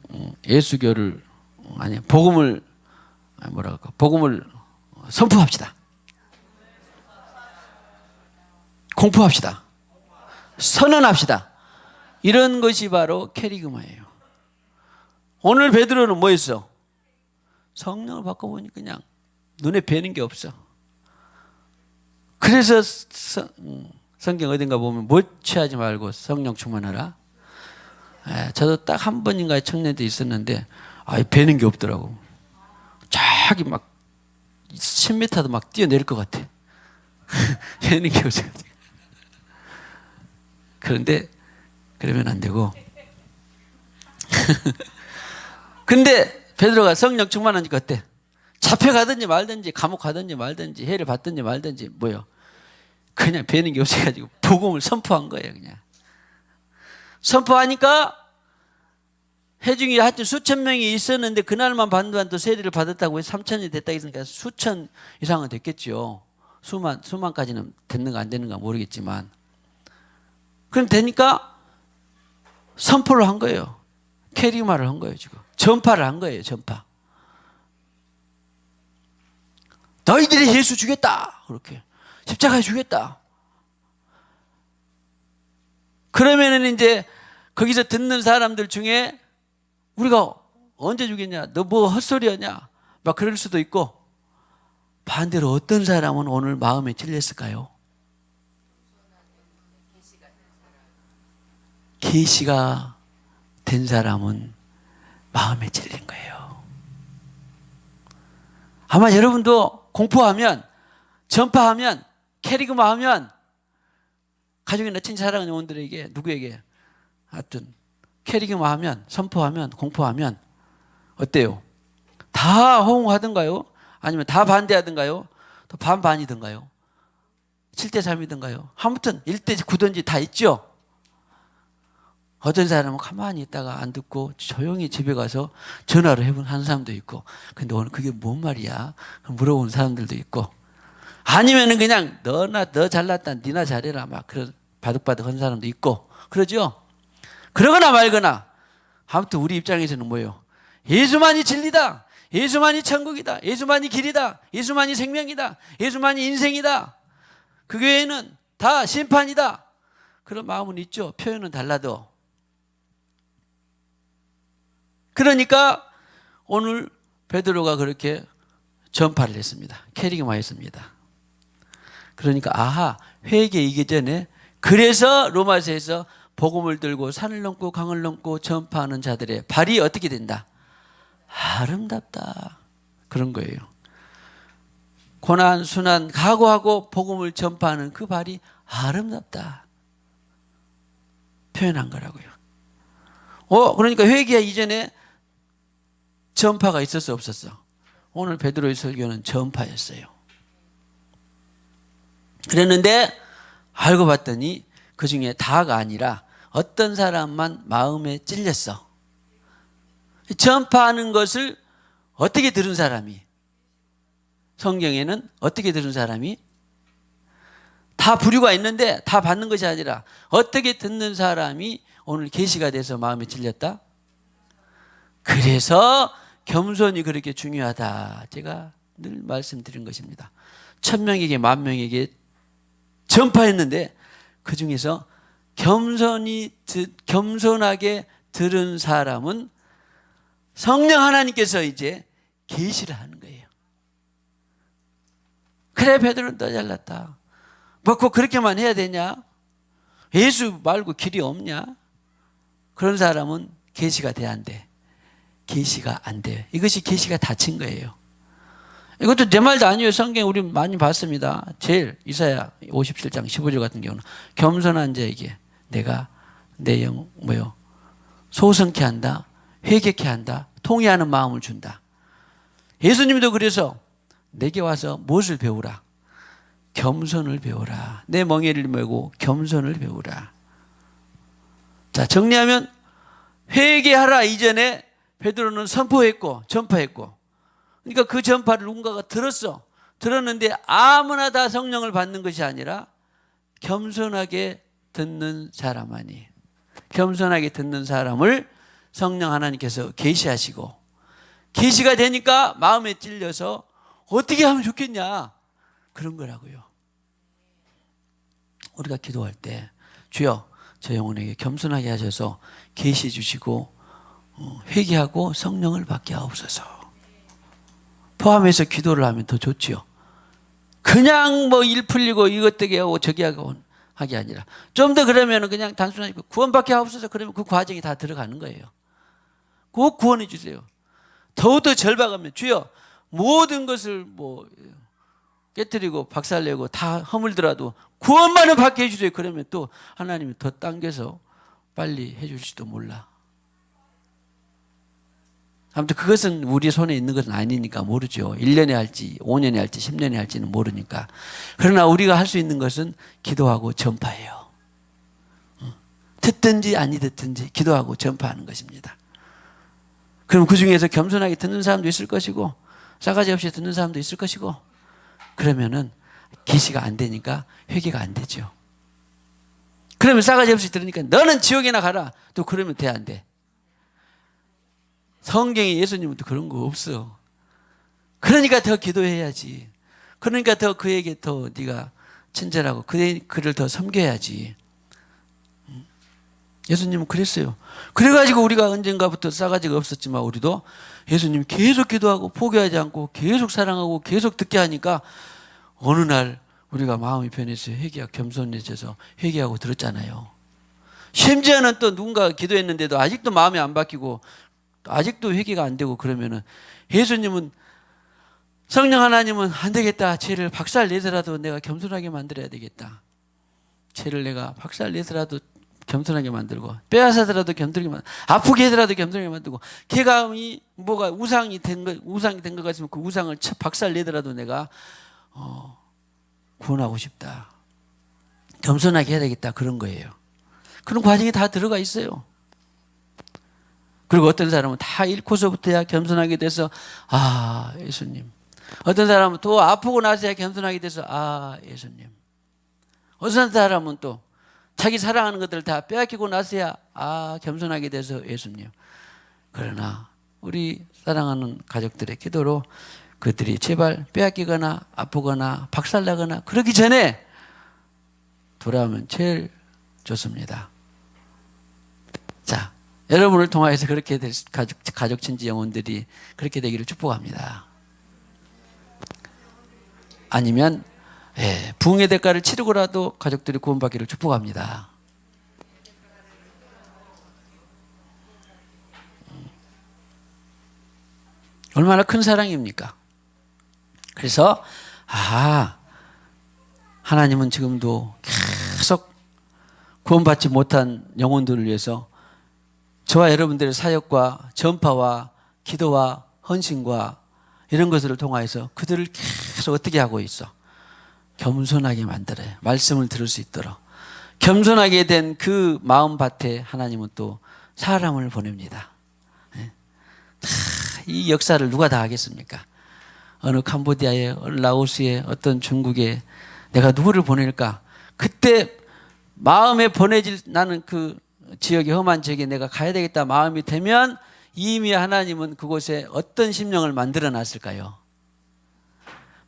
A: 예수교를 아니 복음을 뭐랄까 복음을 선포합시다. 공포합시다. 선언합시다. 이런 것이 바로 캐리그마예요. 오늘 베드로는 뭐 했어? 성령을 바꿔보니 그냥 눈에 뵈는 게 없어. 그래서 성경 어딘가 보면 못 취하지 말고 성령 충만하라. 저도 딱 한 번인가 청년 때 있었는데 뵈는 게 없더라고. 저기 막 10m도 막 뛰어내릴 것 같아. 뵈는 게 없어. 그런데 그러면 안 되고. 근데 베드로가 성령 충만하니까 어때? 잡혀가든지 말든지 감옥 가든지 말든지 해를 받든지 말든지 뭐요? 그냥 뵈는 게 없어가지고 복음을 선포한 거예요. 그냥 선포하니까 회중이 하여튼 수천 명이 있었는데 그날만 반도한 또 세례를 받았다고 해서 3천이 됐다 했으니까 수천 이상은 됐겠죠. 수만까지는 됐는가 안 되는가 모르겠지만 그럼 되니까 선포를 한 거예요. 캐리마를 한 거예요. 지금 전파를 한 거예요. 전파. 너희들이 예수 주겠다. 그렇게 십자가에 주겠다. 그러면은 이제 거기서 듣는 사람들 중에 우리가 언제 주겠냐? 너 뭐 헛소리하냐? 막 그럴 수도 있고 반대로 어떤 사람은 오늘 마음에 찔렸을까요? 계시가 된 사람은 마음에 찔린 거예요. 아마 여러분도 공포하면 전파하면 캐리그마하면 가족이나 친지 사랑하는 영혼들에게 누구에게 하여튼 캐리그마하면 선포하면 공포하면 어때요? 다 호응하든가요? 아니면 다 반대하든가요? 또 반반이든가요? 7대 3이든가요? 아무튼 1대 9든지 다 있죠. 어떤 사람은 가만히 있다가 안 듣고 조용히 집에 가서 전화로 하는 사람도 있고, 근데 오늘 그게 뭔 말이야? 물어보는 사람들도 있고, 아니면은 그냥 너 잘났다, 니나 잘해라, 막 그런 바득바득 한 사람도 있고, 그러죠? 그러거나 말거나, 아무튼 우리 입장에서는 뭐예요? 예수만이 진리다. 예수만이 천국이다. 예수만이 길이다. 예수만이 생명이다. 예수만이 인생이다. 그 외에는 다 심판이다. 그런 마음은 있죠. 표현은 달라도. 그러니까 오늘 베드로가 그렇게 전파를 했습니다. 캐리그마했습니다. 그러니까 아하, 회개이기 전에, 그래서 로마서에서 복음을 들고 산을 넘고 강을 넘고 전파하는 자들의 발이 어떻게 된다? 아름답다. 그런 거예요. 고난, 순환, 각오하고 복음을 전파하는 그 발이 아름답다. 표현한 거라고요. 그러니까 회개 이전에 전파가 있었어, 없었어? 오늘 베드로의 설교는 전파였어요. 그랬는데 알고 봤더니 그 중에 다가 아니라 어떤 사람만 마음에 찔렸어. 전파하는 것을 어떻게 들은 사람이? 성경에는 어떻게 들은 사람이? 다 부류가 있는데 다 받는 것이 아니라 어떻게 듣는 사람이 오늘 계시가 돼서 마음에 찔렸다? 그래서 겸손이 그렇게 중요하다. 제가 늘 말씀드린 것입니다. 1000명에게 10,000명에게 전파했는데 그 중에서 겸손하게 들은 사람은 성령 하나님께서 이제 계시를 하는 거예요. 그래, 베드로는 더 잘났다. 뭐 꼭 그렇게만 해야 되냐? 예수 말고 길이 없냐? 그런 사람은 계시가 돼야 안 돼. 계시가 안 돼요. 이것이 계시가 닫힌 거예요. 이것도 내 말도 아니에요. 성경 우리 많이 봤습니다. 제일 이사야 57장 15절 같은 경우는 겸손한 자에게 내가 내 영 소성케 한다, 회개케 한다, 통회하는 마음을 준다. 예수님도 그래서 내게 와서 무엇을 배우라? 겸손을 배우라. 내 멍에를 메고 겸손을 배우라. 자, 정리하면 회개하라 이전에 베드로는 선포했고 전파했고, 그러니까 그 전파를 누군가가 들었는데 아무나 다 성령을 받는 것이 아니라 겸손하게 듣는 사람만이, 겸손하게 듣는 사람을 성령 하나님께서 계시하시고, 계시가 되니까 마음에 찔려서 어떻게 하면 좋겠냐, 그런 거라고요. 우리가 기도할 때 주여 저 영혼에게 겸손하게 하셔서 계시해 주시고 회개하고 성령을 받게 하옵소서 포함해서 기도를 하면 더 좋지요. 그냥 뭐 일 풀리고 이것 되게 하고 저기 하고 하게 아니라 좀 더 그러면 그냥 단순하게 구원받게 하옵소서, 그러면 그 과정이 다 들어가는 거예요. 꼭 구원해 주세요. 더욱더 절박하면 주여 모든 것을 뭐 깨뜨리고 박살내고 다 허물더라도 구원만은 받게 해주세요. 그러면 또 하나님이 더 당겨서 빨리 해줄지도 몰라. 아무튼 그것은 우리 손에 있는 것은 아니니까 모르죠. 1년에 할지 5년에 할지 10년에 할지는 모르니까. 그러나 우리가 할 수 있는 것은 기도하고 전파예요. 듣든지 아니 듣든지 기도하고 전파하는 것입니다. 그럼 그 중에서 겸손하게 듣는 사람도 있을 것이고 싸가지 없이 듣는 사람도 있을 것이고, 그러면은 계시가 안 되니까 회개가 안 되죠. 그러면 싸가지 없이 들으니까 너는 지옥에나 가라. 또 그러면 돼, 안 돼? 성경에 예수님은 또 그런 거 없어. 그러니까 더 기도해야지. 그러니까 더 그에게 더 네가 친절하고 그를 더 섬겨야지. 예수님은 그랬어요. 그래가지고 우리가 언젠가부터 싸가지가 없었지만 우리도 예수님 계속 기도하고 포기하지 않고 계속 사랑하고 계속 듣게 하니까 어느 날 우리가 마음이 변해서 회개하고 겸손해져서 회개하고 들었잖아요. 심지어는 또 누군가 기도했는데도 아직도 마음이 안 바뀌고 아직도 회개가 안 되고 그러면은 예수님은, 성령 하나님은 안 되겠다. 죄를 박살 내더라도 내가 겸손하게 만들어야 되겠다. 죄를 내가 박살 내더라도 겸손하게 만들고, 빼앗아더라도 겸손하게 만들고, 아프게 하더라도 겸손하게 만들고, 걔가 뭐가 우상이 된 것 같으면 그 우상을 박살 내더라도 내가 구원하고 싶다. 겸손하게 해야 되겠다 그런 거예요. 그런 과정이 다 들어가 있어요. 그리고 어떤 사람은 다 잃고서부터야 겸손하게 돼서 아 예수님. 어떤 사람은 또 아프고 나서야 겸손하게 돼서 아 예수님. 어떤 사람은 또 자기 사랑하는 것들을 다 빼앗기고 나서야 아 겸손하게 돼서 예수님. 그러나 우리 사랑하는 가족들의 기도로 그들이 제발 빼앗기거나 아프거나 박살나거나 그러기 전에 돌아오면 제일 좋습니다. 자, 여러분을 통하여서 그렇게 될 가족 친지 영혼들이 그렇게 되기를 축복합니다. 아니면 부흥의 대가를 치르고라도 가족들이 구원받기를 축복합니다. 얼마나 큰 사랑입니까? 그래서 하나님은 지금도 계속 구원받지 못한 영혼들을 위해서 저와 여러분들의 사역과 전파와 기도와 헌신과 이런 것들을 통하여서 그들을 계속 어떻게 하고 있어? 겸손하게 만들어요. 말씀을 들을 수 있도록. 겸손하게 된 그 마음밭에 하나님은 또 사람을 보냅니다. 이 역사를 누가 다 하겠습니까? 어느 캄보디아에, 어느 라오스에, 어떤 중국에 내가 누구를 보낼까? 그때 마음에 보내질 나는 그 지역의 험한 지역에 내가 가야 되겠다 마음이 되면 이미 하나님은 그곳에 어떤 심령을 만들어 놨을까요?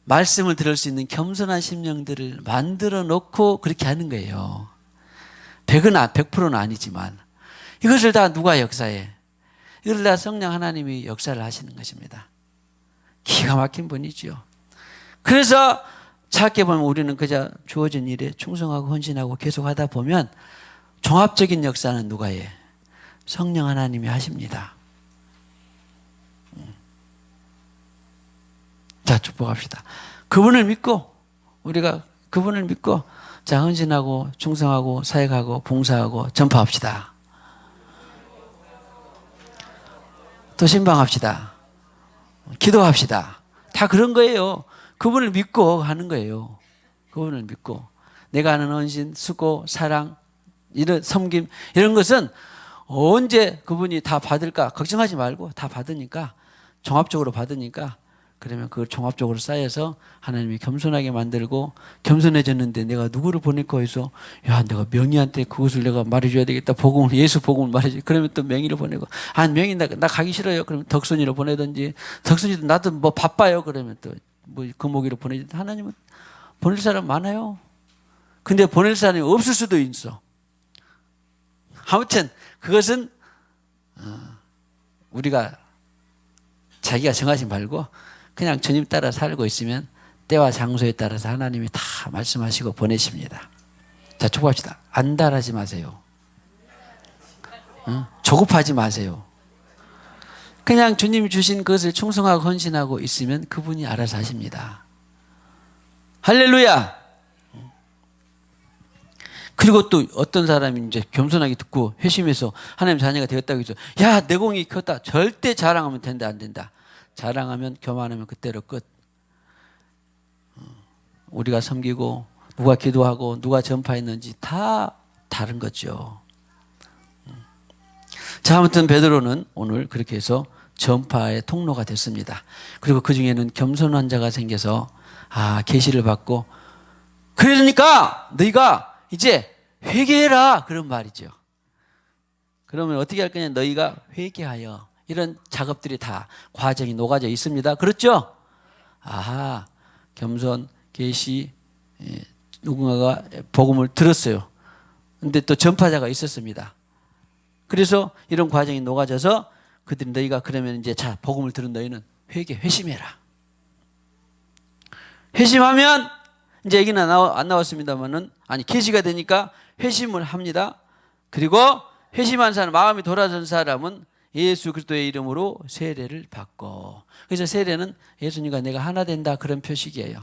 A: 말씀을 들을 수 있는 겸손한 심령들을 만들어 놓고 그렇게 하는 거예요. 100%는 아니지만 이것을 다 누가 역사해? 이걸 다 성령 하나님이 역사를 하시는 것입니다. 기가 막힌 분이죠. 그래서 작게 보면 우리는 그저 주어진 일에 충성하고 헌신하고 계속 하다 보면 종합적인 역사는 누가 해? 성령 하나님이 하십니다. 자, 축복합시다. 그분을 믿고 우리가 그분을 믿고 자, 헌신하고 충성하고 사역하고 봉사하고 전파합시다. 또 신방합시다. 기도합시다. 다 그런 거예요. 그분을 믿고 하는 거예요. 그분을 믿고 내가 하는 헌신, 수고, 사랑, 이런 섬김 이런 것은 언제 그분이 다 받을까 걱정하지 말고 다 받으니까 종합적으로 받으니까 그러면 그 종합적으로 쌓여서 하나님이 겸손하게 만들고 겸손해졌는데 내가 누구를 보낼까 해서 야 내가 명희한테 그것을 내가 말해줘야 되겠다 복음을 예수 복음을 말해줘 그러면 또 명희를 보내고 명희 나 가기 싫어요 그러면 덕순이를 보내든지 덕순이도 나도 뭐 바빠요 그러면 또 뭐 금옥이로 보내든지 하나님은 보낼 사람 많아요. 근데 보낼 사람이 없을 수도 있어. 아무튼 그것은 우리가 자기가 정하지 말고 그냥 주님 따라 살고 있으면 때와 장소에 따라서 하나님이 다 말씀하시고 보내십니다. 자, 축복합시다. 안달하지 마세요. 조급하지 마세요. 그냥 주님이 주신 것을 충성하고 헌신하고 있으면 그분이 알아서 하십니다. 할렐루야. 그리고 또 어떤 사람이 이제 겸손하게 듣고 회심해서 하나님 자녀가 되었다고 해서 야, 내 공이 컸다. 절대 자랑하면 된다 안 된다. 자랑하면 교만하면 그때로 끝. 우리가 섬기고 누가 기도하고 누가 전파했는지 다 다른 거죠. 자, 아무튼 베드로는 오늘 그렇게 해서 전파의 통로가 됐습니다. 그리고 그 중에는 겸손한 자가 생겨서 계시를 받고 그러니까 너희가 이제 회개해라 그런 말이죠. 그러면 어떻게 할 거냐? 너희가 회개하여 이런 작업들이 다 과정이 녹아져 있습니다. 그렇죠? 겸손, 계시, 누군가가 복음을 들었어요. 근데 또 전파자가 있었습니다. 그래서 이런 과정이 녹아져서 그들이 너희가 그러면 이제 자, 복음을 들은 너희는 회심해라. 회심하면 이제 얘기는 안 나왔습니다만은 계시가 되니까 회심을 합니다. 그리고 회심한 사람, 마음이 돌아선 사람은 예수 그리스도의 이름으로 세례를 받고 그래서 세례는 예수님과 내가 하나 된다 그런 표식이에요.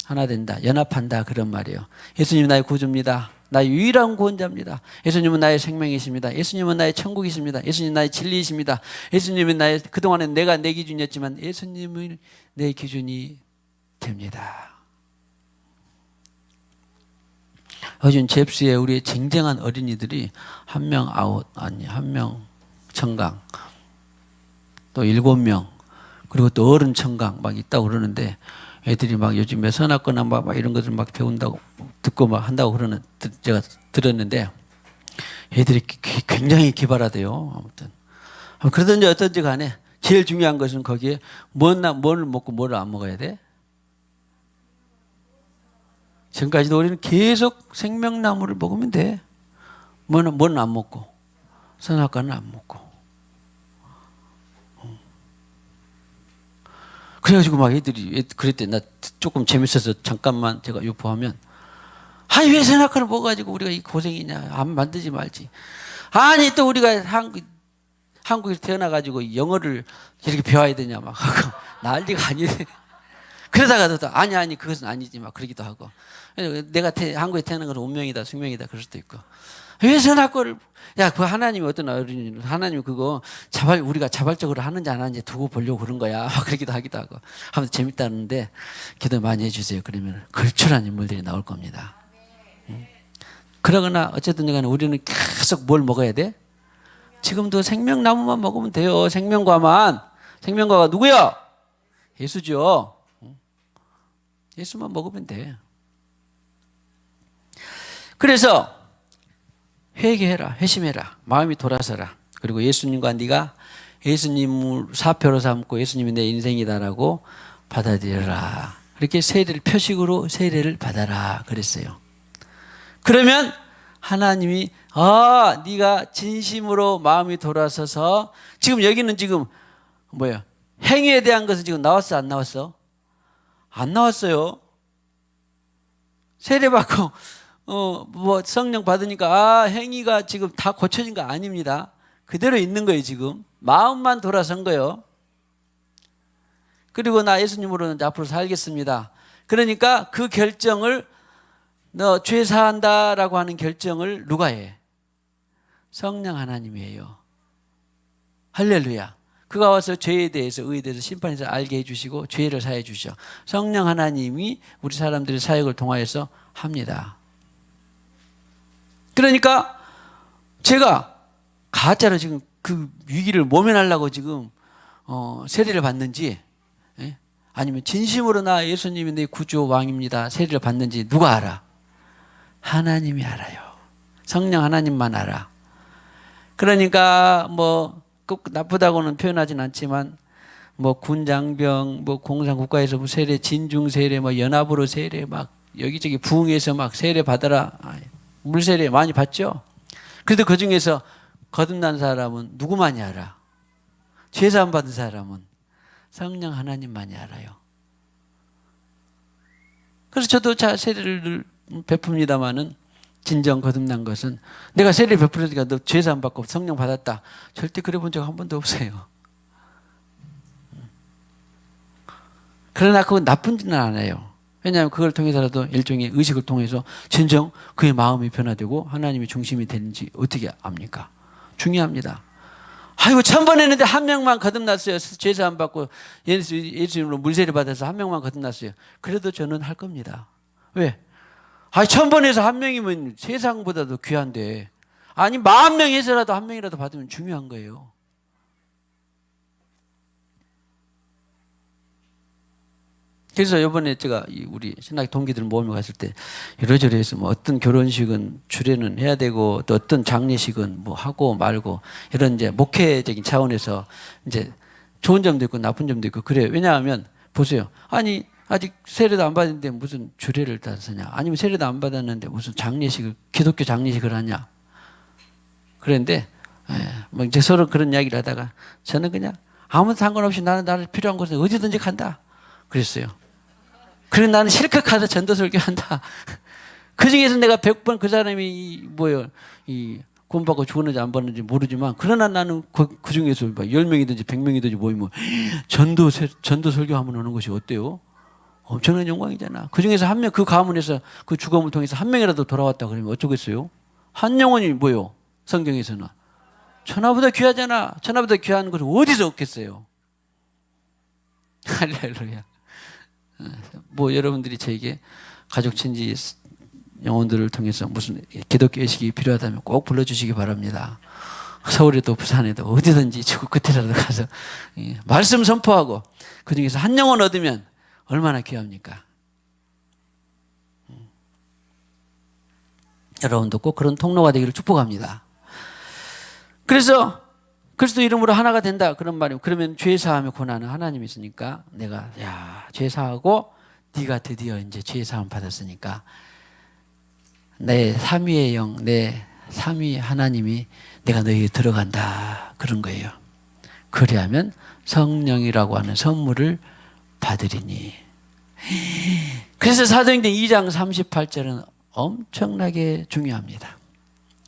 A: 하나 된다, 연합한다 그런 말이에요. 예수님은 나의 구주입니다. 나의 유일한 구원자입니다. 예수님은 나의 생명이십니다. 예수님은 나의 천국이십니다. 예수님은 나의 진리이십니다. 예수님은 나의 그동안엔 내가 내 기준이었지만 예수님은 내 기준이 됩니다. 요즘 잽스에 우리의 쟁쟁한 어린이들이 한 명 아웃, 아니 한 명 청강, 또 7명, 그리고 또 어른 청강 막 있다고 그러는데, 애들이 막 요즘에 선악과나 막 이런 것들 막 배운다고 듣고 막 한다고 그러는 제가 들었는데, 애들이 굉장히 기발하대요. 아무튼 그러든지 어떤지 간에 제일 중요한 것은 거기에 뭘 먹고 뭘 안 먹어야 돼? 지금까지도 우리는 계속 생명나무를 먹으면 돼. 뭐는 안 먹고, 선악과는 안 먹고. 그래가지고 막 애들이 그랬대. 나 조금 재밌어서 잠깐만 제가 유포하면, 아니 왜 선악과를 먹어가지고 우리가 이 고생이냐, 안 만들지 말지. 아니 또 우리가 한국에서 태어나가지고 영어를 이렇게 배워야 되냐 막 하고 난리가 아니네. 그러다가도 또 아니 그것은 아니지 막 그러기도 하고, 내가 한국에 태어난 것은 운명이다 숙명이다 그럴 수도 있고, 왜 선악과를, 야 그 하나님이 어떤 어린이는 하나님이 그거 우리가 자발적으로 하는지 안 하는지 두고 보려고 그런 거야 막 그러기도 하기도 하고 하면서 재밌다는데, 기도 많이 해주세요. 그러면 걸출한 인물들이 나올 겁니다. 그러거나 어쨌든 간에 우리는 계속 뭘 먹어야 돼? 지금도 생명나무만 먹으면 돼요. 생명과가 누구야? 예수죠. 예수만 먹으면 돼. 그래서 회개해라, 회심해라, 마음이 돌아서라. 그리고 예수님과 네가 예수님을 사표로 삼고 예수님이 내 인생이다라고 받아들여라. 이렇게 표식으로 세례를 받아라 그랬어요. 그러면 하나님이 네가 진심으로 마음이 돌아서서, 지금 여기는 지금 뭐야? 행위에 대한 것은 지금 나왔어 안 나왔어? 안 나왔어요. 세례 받고 성령 받으니까 행위가 지금 다 고쳐진 거 아닙니다. 그대로 있는 거예요. 지금 마음만 돌아선 거예요. 그리고 나 예수님으로는 앞으로 살겠습니다. 그러니까 그 결정을, 너 죄 사한다라고 하는 결정을 누가 해? 성령 하나님이에요. 할렐루야. 그가 와서 죄에 대해서, 의에 대해서, 심판에 대해서 알게 해주시고 죄를 사해 주셔. 성령 하나님이 우리 사람들의 사역을 통하여서 합니다. 그러니까 제가 가짜로 지금 그 위기를 모면하려고 지금 세례를 받는지, 아니면 진심으로 나 예수님이 내 구주 왕입니다 세례를 받는지 누가 알아? 하나님이 알아요. 성령 하나님만 알아. 그러니까 뭐 꼭 나쁘다고는 표현하진 않지만, 뭐 군장병, 뭐 공산국가에서 뭐 세례, 진중 세례, 뭐 연합으로 세례, 막 여기저기 부흥에서 막 세례 받아라, 물 세례 많이 받죠. 그래도 그 중에서 거듭난 사람은 누구만이 알아? 죄사함 받은 사람은 성령 하나님만이 알아요. 그래서 저도 세례를 베풉니다마는, 진정 거듭난 것은, 내가 세례 베풀으니까 너 죄사함 받고 성령 받았다, 절대 그래 본 적 한 번도 없어요. 그러나 그건 나쁜 짓은 안 해요. 왜냐하면 그걸 통해서라도 일종의 의식을 통해서 진정 그의 마음이 변화되고 하나님이 중심이 되는지 어떻게 압니까? 중요합니다. 아이고 1000번 했는데 한 명만 거듭났어요. 죄사함 받고 예수님으로 물세례 받아서 한 명만 거듭났어요. 그래도 저는 할 겁니다. 왜? 1000번 해서 한 명이면 세상보다도 귀한데, 아니 10,000명 해서라도 한 명이라도 받으면 중요한 거예요. 그래서 이번에 제가 우리 신학 동기들 모임에 갔을 때 이러저러 해서, 뭐 어떤 결혼식은 주례는 해야 되고, 또 어떤 장례식은 뭐 하고 말고, 이런 이제 목회적인 차원에서 이제 좋은 점도 있고 나쁜 점도 있고 그래요. 왜냐하면 보세요. 아니 아직 세례도 안 받았는데 무슨 주례를 따서냐? 아니면 세례도 안 받았는데 무슨 기독교 장례식을 하냐? 그런데 뭐 이제 서로 그런 이야기를 하다가, 저는 그냥 아무 상관없이 나를 필요한 곳에 어디든지 간다 그랬어요. 그리고 나는 실컷 가서 전도 설교한다. 그 중에서 내가 100번 그 사람이 구원 받고 죽었는지 안 받는지 모르지만, 그러나 나는 그 중에서 10명이든지 100명이든지 모이면 전도 설교하면 오는 것이 어때요? 엄청난 영광이잖아. 그 중에서 한 명, 그 가문에서 그 죽음을 통해서 한 명이라도 돌아왔다 그러면 어쩌겠어요? 한 영혼이 뭐요? 성경에서는 천하보다 귀하잖아. 천하보다 귀한 것을 어디서 얻겠어요? 할렐루야. 뭐 여러분들이 저에게 가족 친지 영혼들을 통해서 무슨 기독교 의식이 필요하다면 꼭 불러주시기 바랍니다. 서울에도 부산에도 어디든지 지구 끝에라도 가서 말씀 선포하고 그 중에서 한 영혼 얻으면 얼마나 귀합니까? 여러분도 꼭 그런 통로가 되기를 축복합니다. 그래서 그리스도 이름으로 하나가 된다 그런 말이면, 그러면 죄 사함의 권한은 하나님이 있으니까 내가 죄 사하고 네가 드디어 이제 죄 사함 받았으니까 내 삼위의 영, 내 삼위 하나님이 내가 너희에 들어간다 그런 거예요. 그리하면 성령이라고 하는 선물을 받으리니. 그래서 사도행전 2장 38절은 엄청나게 중요합니다.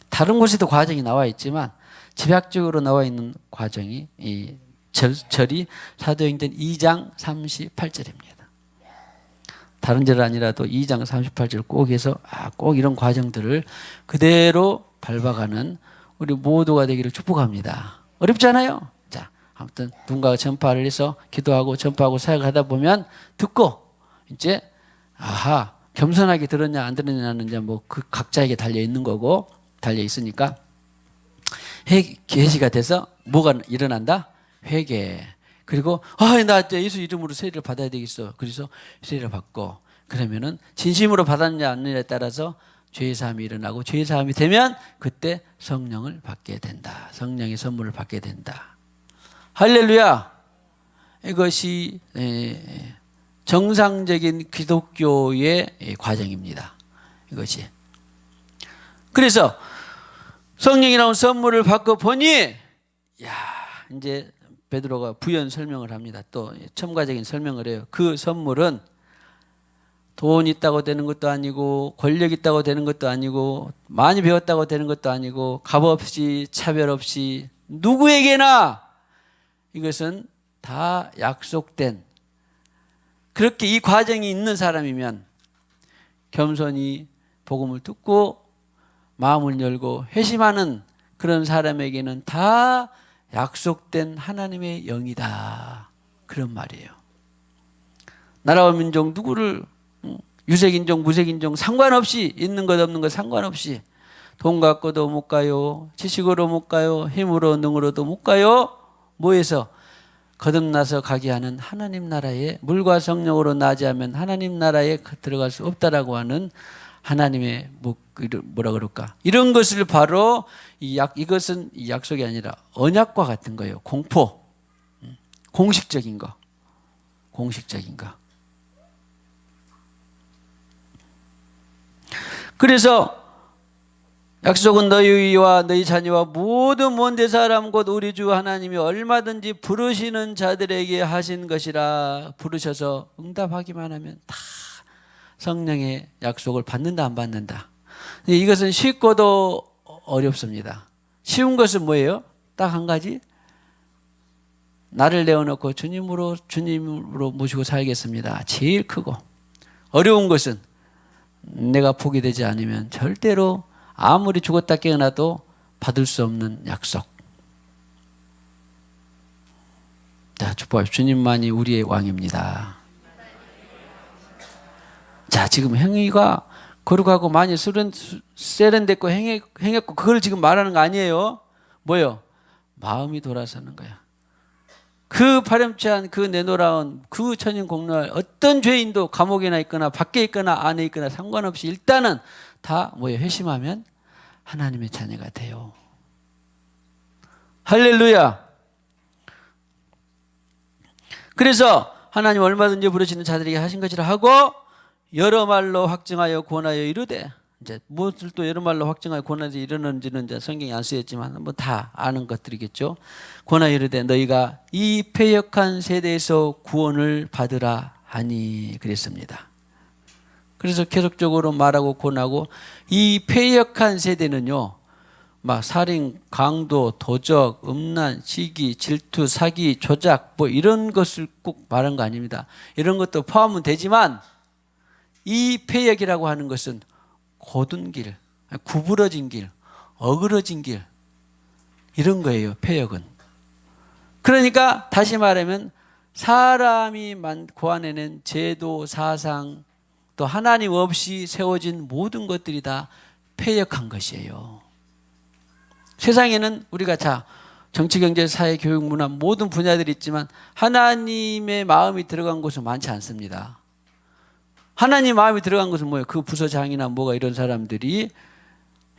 A: 다른 곳에도 과정이 나와 있지만 집약적으로 나와 있는 과정이 이 절이 사도행전 2장 38절입니다. 다른 절 아니라도 2장 38절 꼭 해서 꼭 이런 과정들을 그대로 밟아가는 우리 모두가 되기를 축복합니다. 어렵지 않아요? 자, 아무튼 누군가가 전파를 해서 기도하고 전파하고 사역하다 보면 듣고 이제 겸손하게 들었냐 안 들었냐는 이제 뭐 그 각자에게 달려 있는 거고, 달려 있으니까 계시가 돼서 뭐가 일어난다? 회개. 그리고 나 예수 이름으로 세례를 받아야 되겠어. 그래서 세례를 받고, 그러면은 진심으로 받았느냐 안 받느냐에 따라서 죄의 사함이 일어나고, 죄의 사함이 되면 그때 성령을 받게 된다. 성령의 선물을 받게 된다. 할렐루야. 이것이 정상적인 기독교의 과정입니다. 이것이. 그래서 성령이 나온 선물을 받고 보니 이제 베드로가 부연 설명을 합니다. 또 첨가적인 설명을 해요. 그 선물은 돈 있다고 되는 것도 아니고, 권력 있다고 되는 것도 아니고, 많이 배웠다고 되는 것도 아니고, 값 없이 차별 없이 누구에게나 이것은 다 약속된, 그렇게 이 과정이 있는 사람이면 겸손히 복음을 듣고 마음을 열고 회심하는 그런 사람에게는 다 약속된 하나님의 영이다. 그런 말이에요. 나라와 민족 누구를 유색인종 무색인종 상관없이, 있는 것 없는 것 상관없이, 돈 갖고도 못 가요, 지식으로 못 가요, 힘으로 능으로도 못 가요. 뭐해서? 거듭나서 가게 하는 하나님 나라에, 물과 성령으로 나지 않으면 하나님 나라에 들어갈 수 없다라고 하는 하나님의 뭐라 그럴까? 이런 것을 바로 이것은 약속이 아니라 언약과 같은 거예요. 공포, 공식적인 거, 공식적인 거. 그래서 약속은 너희와 너희 자녀와 모든 먼데 사람 곧 우리 주 하나님이 얼마든지 부르시는 자들에게 하신 것이라. 부르셔서 응답하기만 하면 다 성령의 약속을 받는다 안 받는다. 이것은 쉽고도 어렵습니다. 쉬운 것은 뭐예요? 딱 한 가지. 나를 내어놓고 주님으로 모시고 살겠습니다. 제일 크고. 어려운 것은 내가 포기되지 않으면 절대로 아무리 죽었다 깨어나도 받을 수 없는 약속. 자, 축복합시다. 주님만이 우리의 왕입니다. 자, 지금 행위가 거룩하고 많이 세련됐고 행했고 그걸 지금 말하는 거 아니에요. 뭐요? 마음이 돌아서는 거야. 그 파렴치한 그 내노라운 그 천인공노할 어떤 죄인도 감옥에나 있거나 밖에 있거나 안에 있거나 상관없이 일단은 다 뭐예요? 회심하면 하나님의 자녀가 돼요. 할렐루야. 그래서 하나님 얼마든지 부르시는 자들에게 하신 것이라 하고 여러 말로 확증하여 권하여 이르되, 이제 무엇을 또 여러 말로 확증하여 권하여 이르는지는 이제 성경이 안 쓰였지만 뭐 다 아는 것들이겠죠. 권하여 이르되 너희가 이 패역한 세대에서 구원을 받으라 하니 그랬습니다. 그래서 계속적으로 말하고 권하고, 이 패역한 세대는요, 막 살인, 강도, 도적, 음란, 시기, 질투, 사기, 조작 뭐 이런 것을 꼭 말한 거 아닙니다. 이런 것도 포함은 되지만 이 패역이라고 하는 것은 곧은 길, 구부러진 길, 어그러진 길, 이런 거예요. 패역은. 그러니까 다시 말하면 사람이 고안해낸 제도, 사상, 또 하나님 없이 세워진 모든 것들이 다 패역한 것이에요. 세상에는 우리가 정치, 경제, 사회, 교육, 문화 모든 분야들이 있지만 하나님의 마음이 들어간 곳은 많지 않습니다. 하나님 마음이 들어간 것은 뭐예요? 그 부서장이나 뭐가 이런 사람들이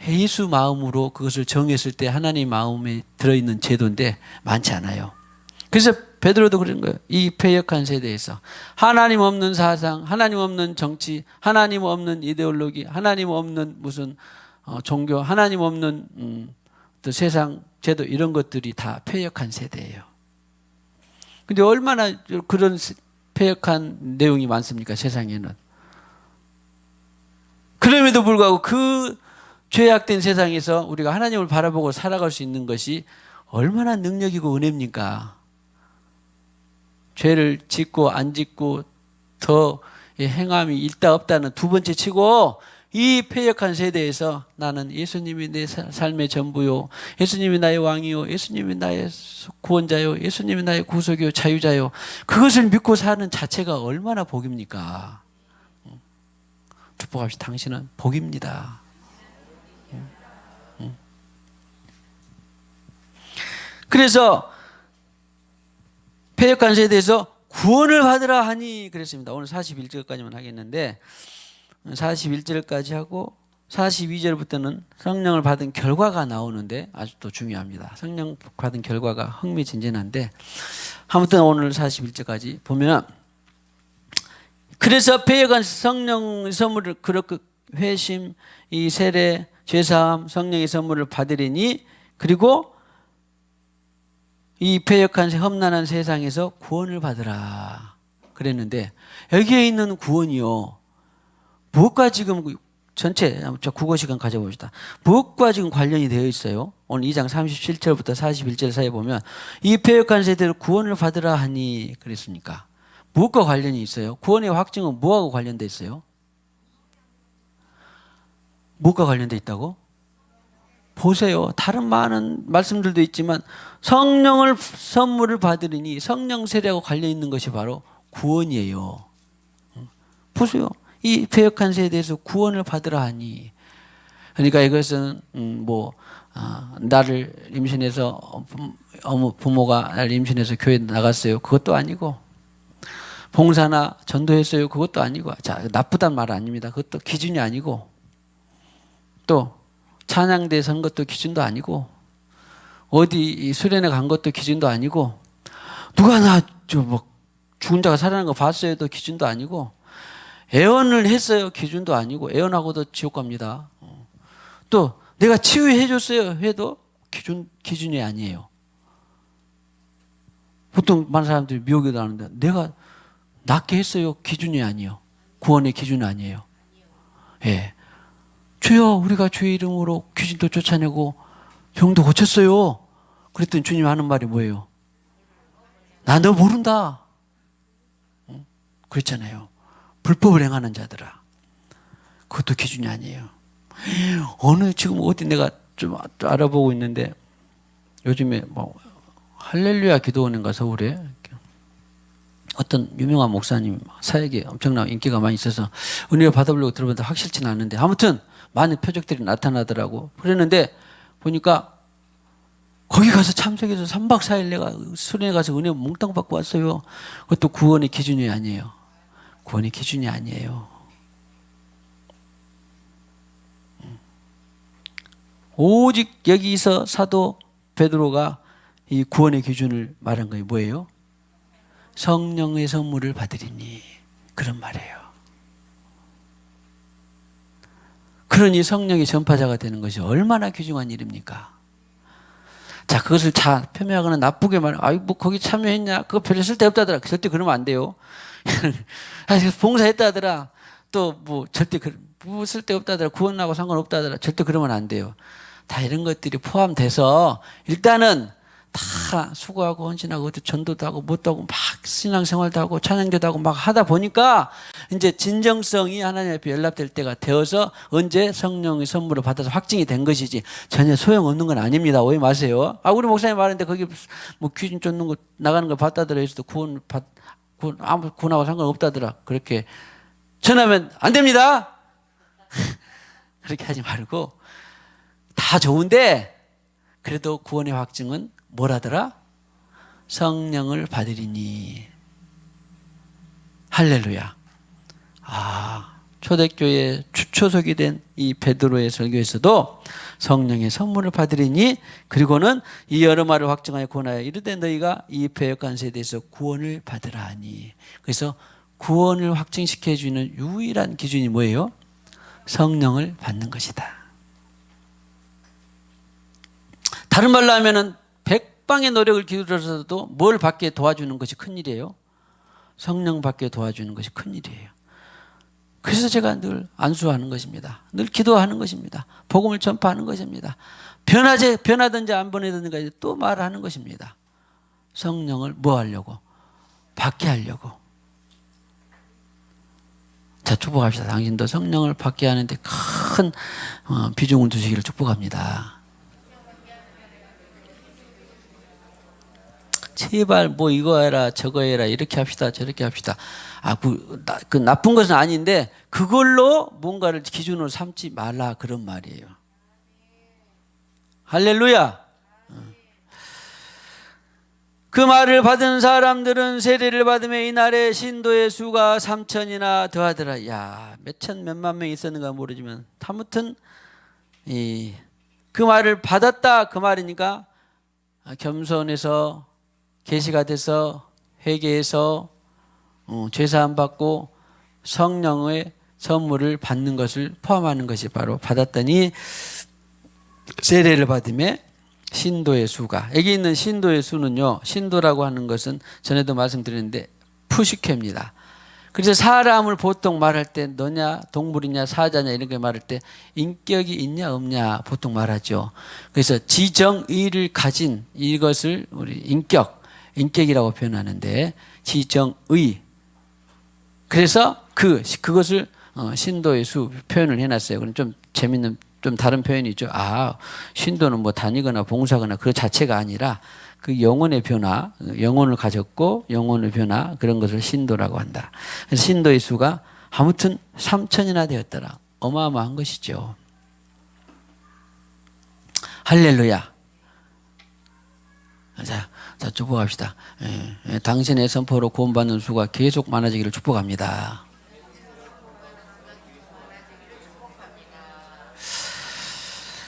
A: 예수 마음으로 그것을 정했을 때 하나님 마음에 들어있는 제도인데 많지 않아요. 그래서 베드로도 그런 거예요. 이 패역한 세대에서 하나님 없는 사상, 하나님 없는 정치, 하나님 없는 이데올로기, 하나님 없는 무슨 종교, 하나님 없는 또 세상 제도 이런 것들이 다 패역한 세대예요. 근데 얼마나 그런 패역한 내용이 많습니까? 세상에는. 그럼에도 불구하고 그 죄악된 세상에서 우리가 하나님을 바라보고 살아갈 수 있는 것이 얼마나 능력이고 은혜입니까? 죄를 짓고 안 짓고 더 행함이 있다 없다는 두 번째 치고 이 패역한 세대에서 나는 예수님이 내 삶의 전부요, 예수님이 나의 왕이요, 예수님이 나의 구원자요, 예수님이 나의 구속이요, 자유자요, 그것을 믿고 사는 자체가 얼마나 복입니까? 축복합시다. 당신은 복입니다. 그래서 패역한 세대에서 구원을 받으라 하니 그랬습니다. 오늘 41절까지만 하겠는데 41절까지 하고 42절부터는 성령을 받은 결과가 나오는데 아주 또 중요합니다. 성령 받은 결과가 흥미진진한데 아무튼 오늘 41절까지 보면 그래서 패역한 성령 선물을 그렇게 회심, 이 세례, 죄사함, 성령의 선물을 받으리니 그리고 이 패역한 험난한 세상에서 구원을 받으라 그랬는데 여기에 있는 구원이요 무엇과 지금 전체 국어 시간 가져봅시다. 무엇과 지금 관련이 되어 있어요? 오늘 2장 37절부터 41절 사이에 보면 이 패역한 세대를 구원을 받으라 하니 그랬으니까 무엇과 관련이 있어요? 구원의 확증은 뭐하고 관련돼 있어요? 무엇과 관련돼 있다고? 보세요. 다른 많은 말씀들도 있지만 성령을 선물을 받으리니 성령 세례하고 관련 있는 것이 바로 구원이에요. 보세요. 이 패역한 세대에서 구원을 받으라 하니 그러니까 이것은 나를 임신해서 부모가 나를 임신해서 교회 나갔어요. 그것도 아니고 봉사나 전도했어요. 그것도 아니고 나쁘단 말 아닙니다. 그것도 기준이 아니고 또 찬양대 선 것도 기준도 아니고 어디 수련회 간 것도 기준도 아니고 누가 나 죽은 자가 살아난 거 봤어요도 기준도 아니고 애언을 했어요 기준도 아니고 애언하고도 지옥 갑니다. 또 내가 치유해 줬어요 해도 기준이 아니에요. 보통 많은 사람들이 미혹에도 하는데 내가 낫게 했어요 기준이 아니에요. 구원의 기준이 아니에요. 예. 주여 우리가 주의 이름으로 귀신도 쫓아내고 병도 고쳤어요. 그랬더니 주님 하는 말이 뭐예요? 나 너 모른다. 그랬잖아요. 불법을 행하는 자들아. 그것도 기준이 아니에요. 지금 어디 내가 좀 알아보고 있는데 요즘에 할렐루야 기도원인가 서울에 어떤 유명한 목사님 사역에 엄청난 인기가 많이 있어서 은혜를 받아보려고 들어봤는데 확실치는 않은데 아무튼 많은 표적들이 나타나더라고. 그랬는데 보니까 거기 가서 참석해서 3박 4일 내가 수련회 가서 은혜 몽땅 받고 왔어요. 그것도 구원의 기준이 아니에요. 구원의 기준이 아니에요. 오직 여기서 사도 베드로가 이 구원의 기준을 말한 것이 뭐예요? 성령의 선물을 받으리니 그런 말이에요. 그러니 성령의 전파자가 되는 것이 얼마나 귀중한 일입니까? 자, 그것을 표명하거나 나쁘게 거기 참여했냐? 그거 별로 쓸데없다더라. 절대 그러면 안 돼요. 봉사했다더라. 또 절대 쓸데없다더라. 구원하고 상관없다더라. 절대 그러면 안 돼요. 다 이런 것들이 포함돼서 일단은 다 수고하고 헌신하고 전도도 하고 뭣도 하고 막 신앙생활도 하고 찬양제도 하고 막 하다 보니까 이제 진정성이 하나님 앞에 연락될 때가 되어서 언제 성령의 선물을 받아서 확증이 된 것이지 전혀 소용없는 건 아닙니다. 오해 마세요. 우리 목사님 말하는데 거기 귀신 쫓는 거 나가는 거 봤다더라 해서도 구원하고 상관없다더라. 그렇게 전하면 안 됩니다. 그렇게 하지 말고 다 좋은데 그래도 구원의 확증은 뭐라더라? 성령을 받으리니. 할렐루야. 초대교회 추초석이 된 이 베드로의 설교에서도 성령의 선물을 받으리니 그리고는 이 여러 말을 확증하여 권하여 이르되 너희가 이 배역한 세대에서 구원을 받으라 하니. 그래서 구원을 확증시켜 주는 유일한 기준이 뭐예요? 성령을 받는 것이다. 다른 말로 하면은 백방의 노력을 기울여서도 뭘 받게 도와주는 것이 큰일이에요? 성령 받게 도와주는 것이 큰일이에요. 그래서 제가 늘 안수하는 것입니다. 늘 기도하는 것입니다. 복음을 전파하는 것입니다. 변하든지 안 변하든지 또 말하는 것입니다. 성령을 뭐 하려고? 받게 하려고. 자, 축복합시다. 당신도 성령을 받게 하는데 큰 비중을 두시기를 축복합니다. 제발 뭐 이거 해라 저거 해라 이렇게 합시다 저렇게 합시다. 그 나쁜 것은 아닌데 그걸로 뭔가를 기준으로 삼지 말라 그런 말이에요. 할렐루야. 그 말을 받은 사람들은 세례를 받으며 이날에 신도의 수가 3,000이나 더하더라. 야, 몇천 몇만 명 있었는가 모르지만 아무튼 그 말을 받았다 그 말이니까 겸손해서 계시가 돼서 회개해서 죄사함 받고 성령의 선물을 받는 것을 포함하는 것이 바로 받았더니 세례를 받음에 신도의 수가. 여기 있는 신도의 수는요, 신도라고 하는 것은 전에도 말씀드렸는데 푸시케입니다. 그래서 사람을 보통 말할 때 너냐 동물이냐 사자냐 이런 게 말할 때 인격이 있냐 없냐 보통 말하죠. 그래서 지정의를 가진 이것을 우리 인격이라고 표현하는데 지정의. 그래서 그것을 신도의 수 표현을 해놨어요. 그럼 좀 재밌는 좀 다른 표현이죠. 신도는 뭐 다니거나 봉사거나 그 자체가 아니라 그 영혼의 변화, 영혼을 가졌고 영혼의 변화 그런 것을 신도라고 한다. 그래서 신도의 수가 아무튼 3,000이나 되었더라. 어마어마한 것이죠. 할렐루야. 자, 축복합시다. 당신의 선포로 구원받는 수가 계속 많아지기를 축복합니다.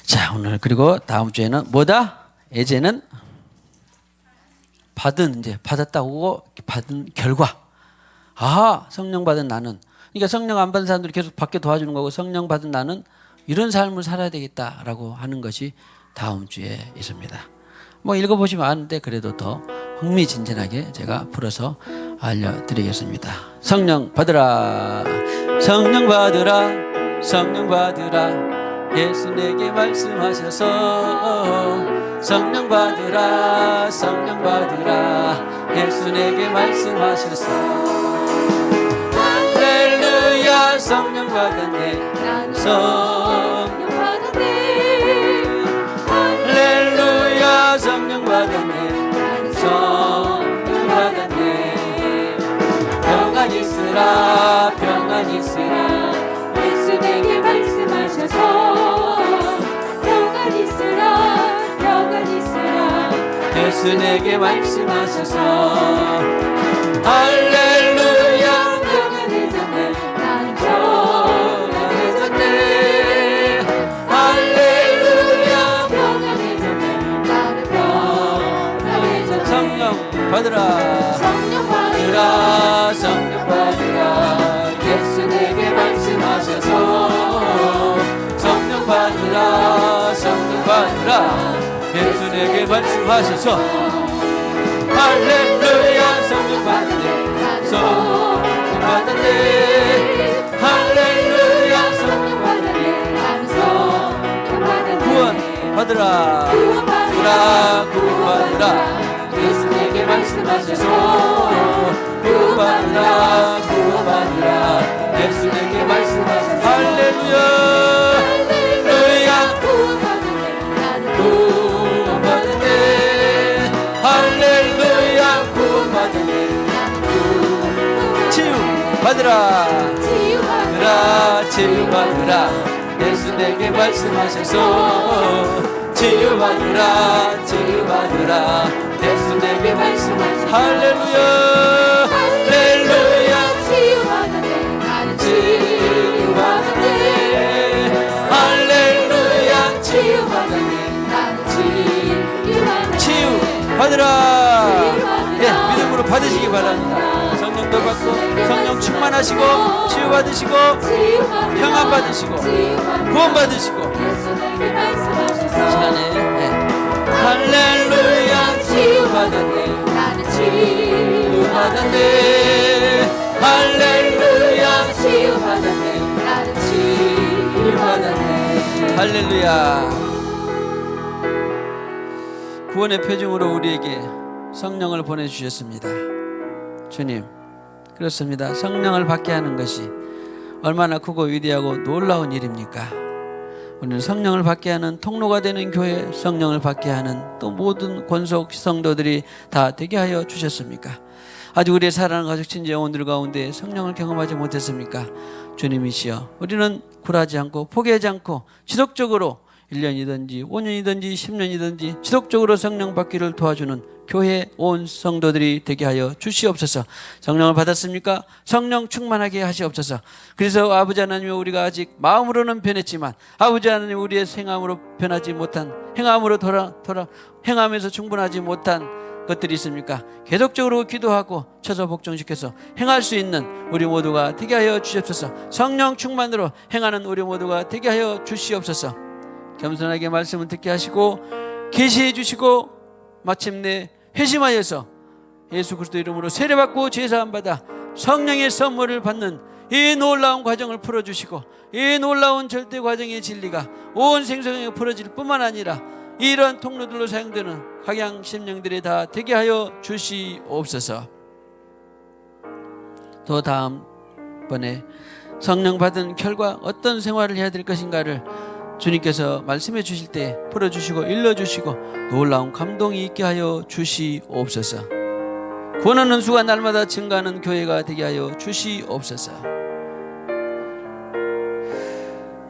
A: 자, 오늘 그리고 다음 주에는 뭐다? 예제는 받았다고 받은 결과. 성령 받은 나는. 그러니까 성령 안 받은 사람들이 계속 받게 도와주는 거고 성령 받은 나는 이런 삶을 살아야 되겠다라고 하는 것이 다음 주에 있습니다. 뭐 읽어보시면 아는데 그래도 더 흥미진진하게 제가 풀어서 알려드리겠습니다. 성령 받으라. 성령 받으라. 성령 받으라. 예수 내게 말씀하셔서 성령 받으라. 성령 받으라. 예수 내게 말씀하셔서 할렐루야. 성령 받았네. 성령 받았네. 할렐루야. 성령 받았네. 성령 받았네. 평안 있으라. 평안 있으라. 예수 내게 말씀하셔서 평안 있으라. 평안 있으라. 예수 내게 말씀하셔서 할렐루야. 평안해졌네. 나는 평안해졌네. 할렐루야. 평안해졌네. 나는 평안해졌네. 성령 받으라. 성령 받으라. 성령 받으라. 예수 내게 말씀하셔서 성령 받으라. 성령 받으라. 예수 내게 말씀하셔서 할렐루야. 성령 받았네. 성령 받았네. 할렐루야. 성령 받았네. 성령 받았네. 구원 받으라. 구원 받으라. 구원 받으라. 예수 내게 말씀하셔서 구원 받으라. 구원 받으라. 예수 내게 말씀하셔서 할렐루야. 할렐루야. 구원 받았네. 구원 받았네. 할렐루야. 구원 받았네. 치유 받으라. 치유 받으라. 치유받으라 치유받으라 예수 내게 말씀하셔서 치유받으라 치유받으라 예수 내게 말씀하셔서 할렐루야 할렐루야
B: 치유받았네 나는
A: 치유받았네 할렐루야
B: 치유받았네 나는 치유받았네
A: 치유받으라 예, 믿음으로 받으시기 바랍니다. 성령도 받고 성령 충만하시고 치유받으시고 평안 받으시고 구원 받으시고 지난해 예. 할렐루야 치유받았네
B: 나는 치유받았네
A: 할렐루야
B: 치유받았네 나는 치유받았네
A: 할렐루야 구원의 표징으로 우리에게 성령을 보내주셨습니다. 주님 그렇습니다. 성령을 받게 하는 것이 얼마나 크고 위대하고 놀라운 일입니까? 우리는 성령을 받게 하는 통로가 되는 교회, 성령을 받게 하는 또 모든 권속 성도들이 다 되게 하여 주셨습니까? 아직 우리의 사랑하는 가족 친지 영혼들 가운데 성령을 경험하지 못했습니까? 주님이시여 우리는 굴하지 않고 포기하지 않고 지속적으로 1년이든지 5년이든지 10년이든지 지속적으로 성령 받기를 도와주는 교회 온 성도들이 되게 하여 주시옵소서. 성령을 받았습니까? 성령 충만하게 하시옵소서. 그래서 아버지 하나님 우리가 아직 마음으로는 변했지만 아버지 하나님 우리의 행함으로 변하지 못한 행함으로 행함에서 충분하지 못한 것들이 있습니까? 계속적으로 기도하고 쳐서 복종시켜서 행할 수 있는 우리 모두가 되게 하여 주시옵소서. 성령 충만으로 행하는 우리 모두가 되게 하여 주시옵소서. 겸손하게 말씀을 듣게 하시고 계시해 주시고 마침내 회심하여서 예수 그리스도 이름으로 세례받고 제사함 받아 성령의 선물을 받는 이 놀라운 과정을 풀어주시고 이 놀라운 절대 과정의 진리가 온 생성에 풀어질 뿐만 아니라 이러한 통로들로 사용되는 각양 심령들이 다 되게 하여 주시옵소서. 또 다음번에 성령 받은 결과 어떤 생활을 해야 될 것인가를 주님께서 말씀해 주실 때 풀어주시고 일러주시고 놀라운 감동이 있게 하여 주시옵소서. 구원하는 수가 날마다 증가하는 교회가 되게 하여 주시옵소서.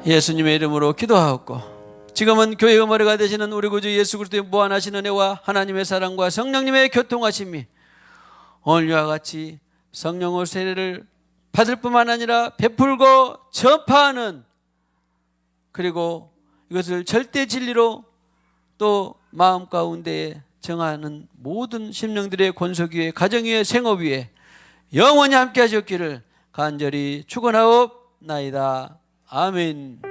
A: 예수님의 이름으로 기도하옵고 지금은 교회의 머리가 되시는 우리 구주 예수 그리스도의 무한하신 은혜와 하나님의 사랑과 성령님의 교통하심이 오늘과 같이 성령의 세례를 받을 뿐만 아니라 베풀고 전파하는 그리고 이것을 절대 진리로 또 마음 가운데에 정하는 모든 심령들의 권속 위에 가정 위에 생업 위에 영원히 함께 하셨기를 간절히 축원하옵나이다. 아멘.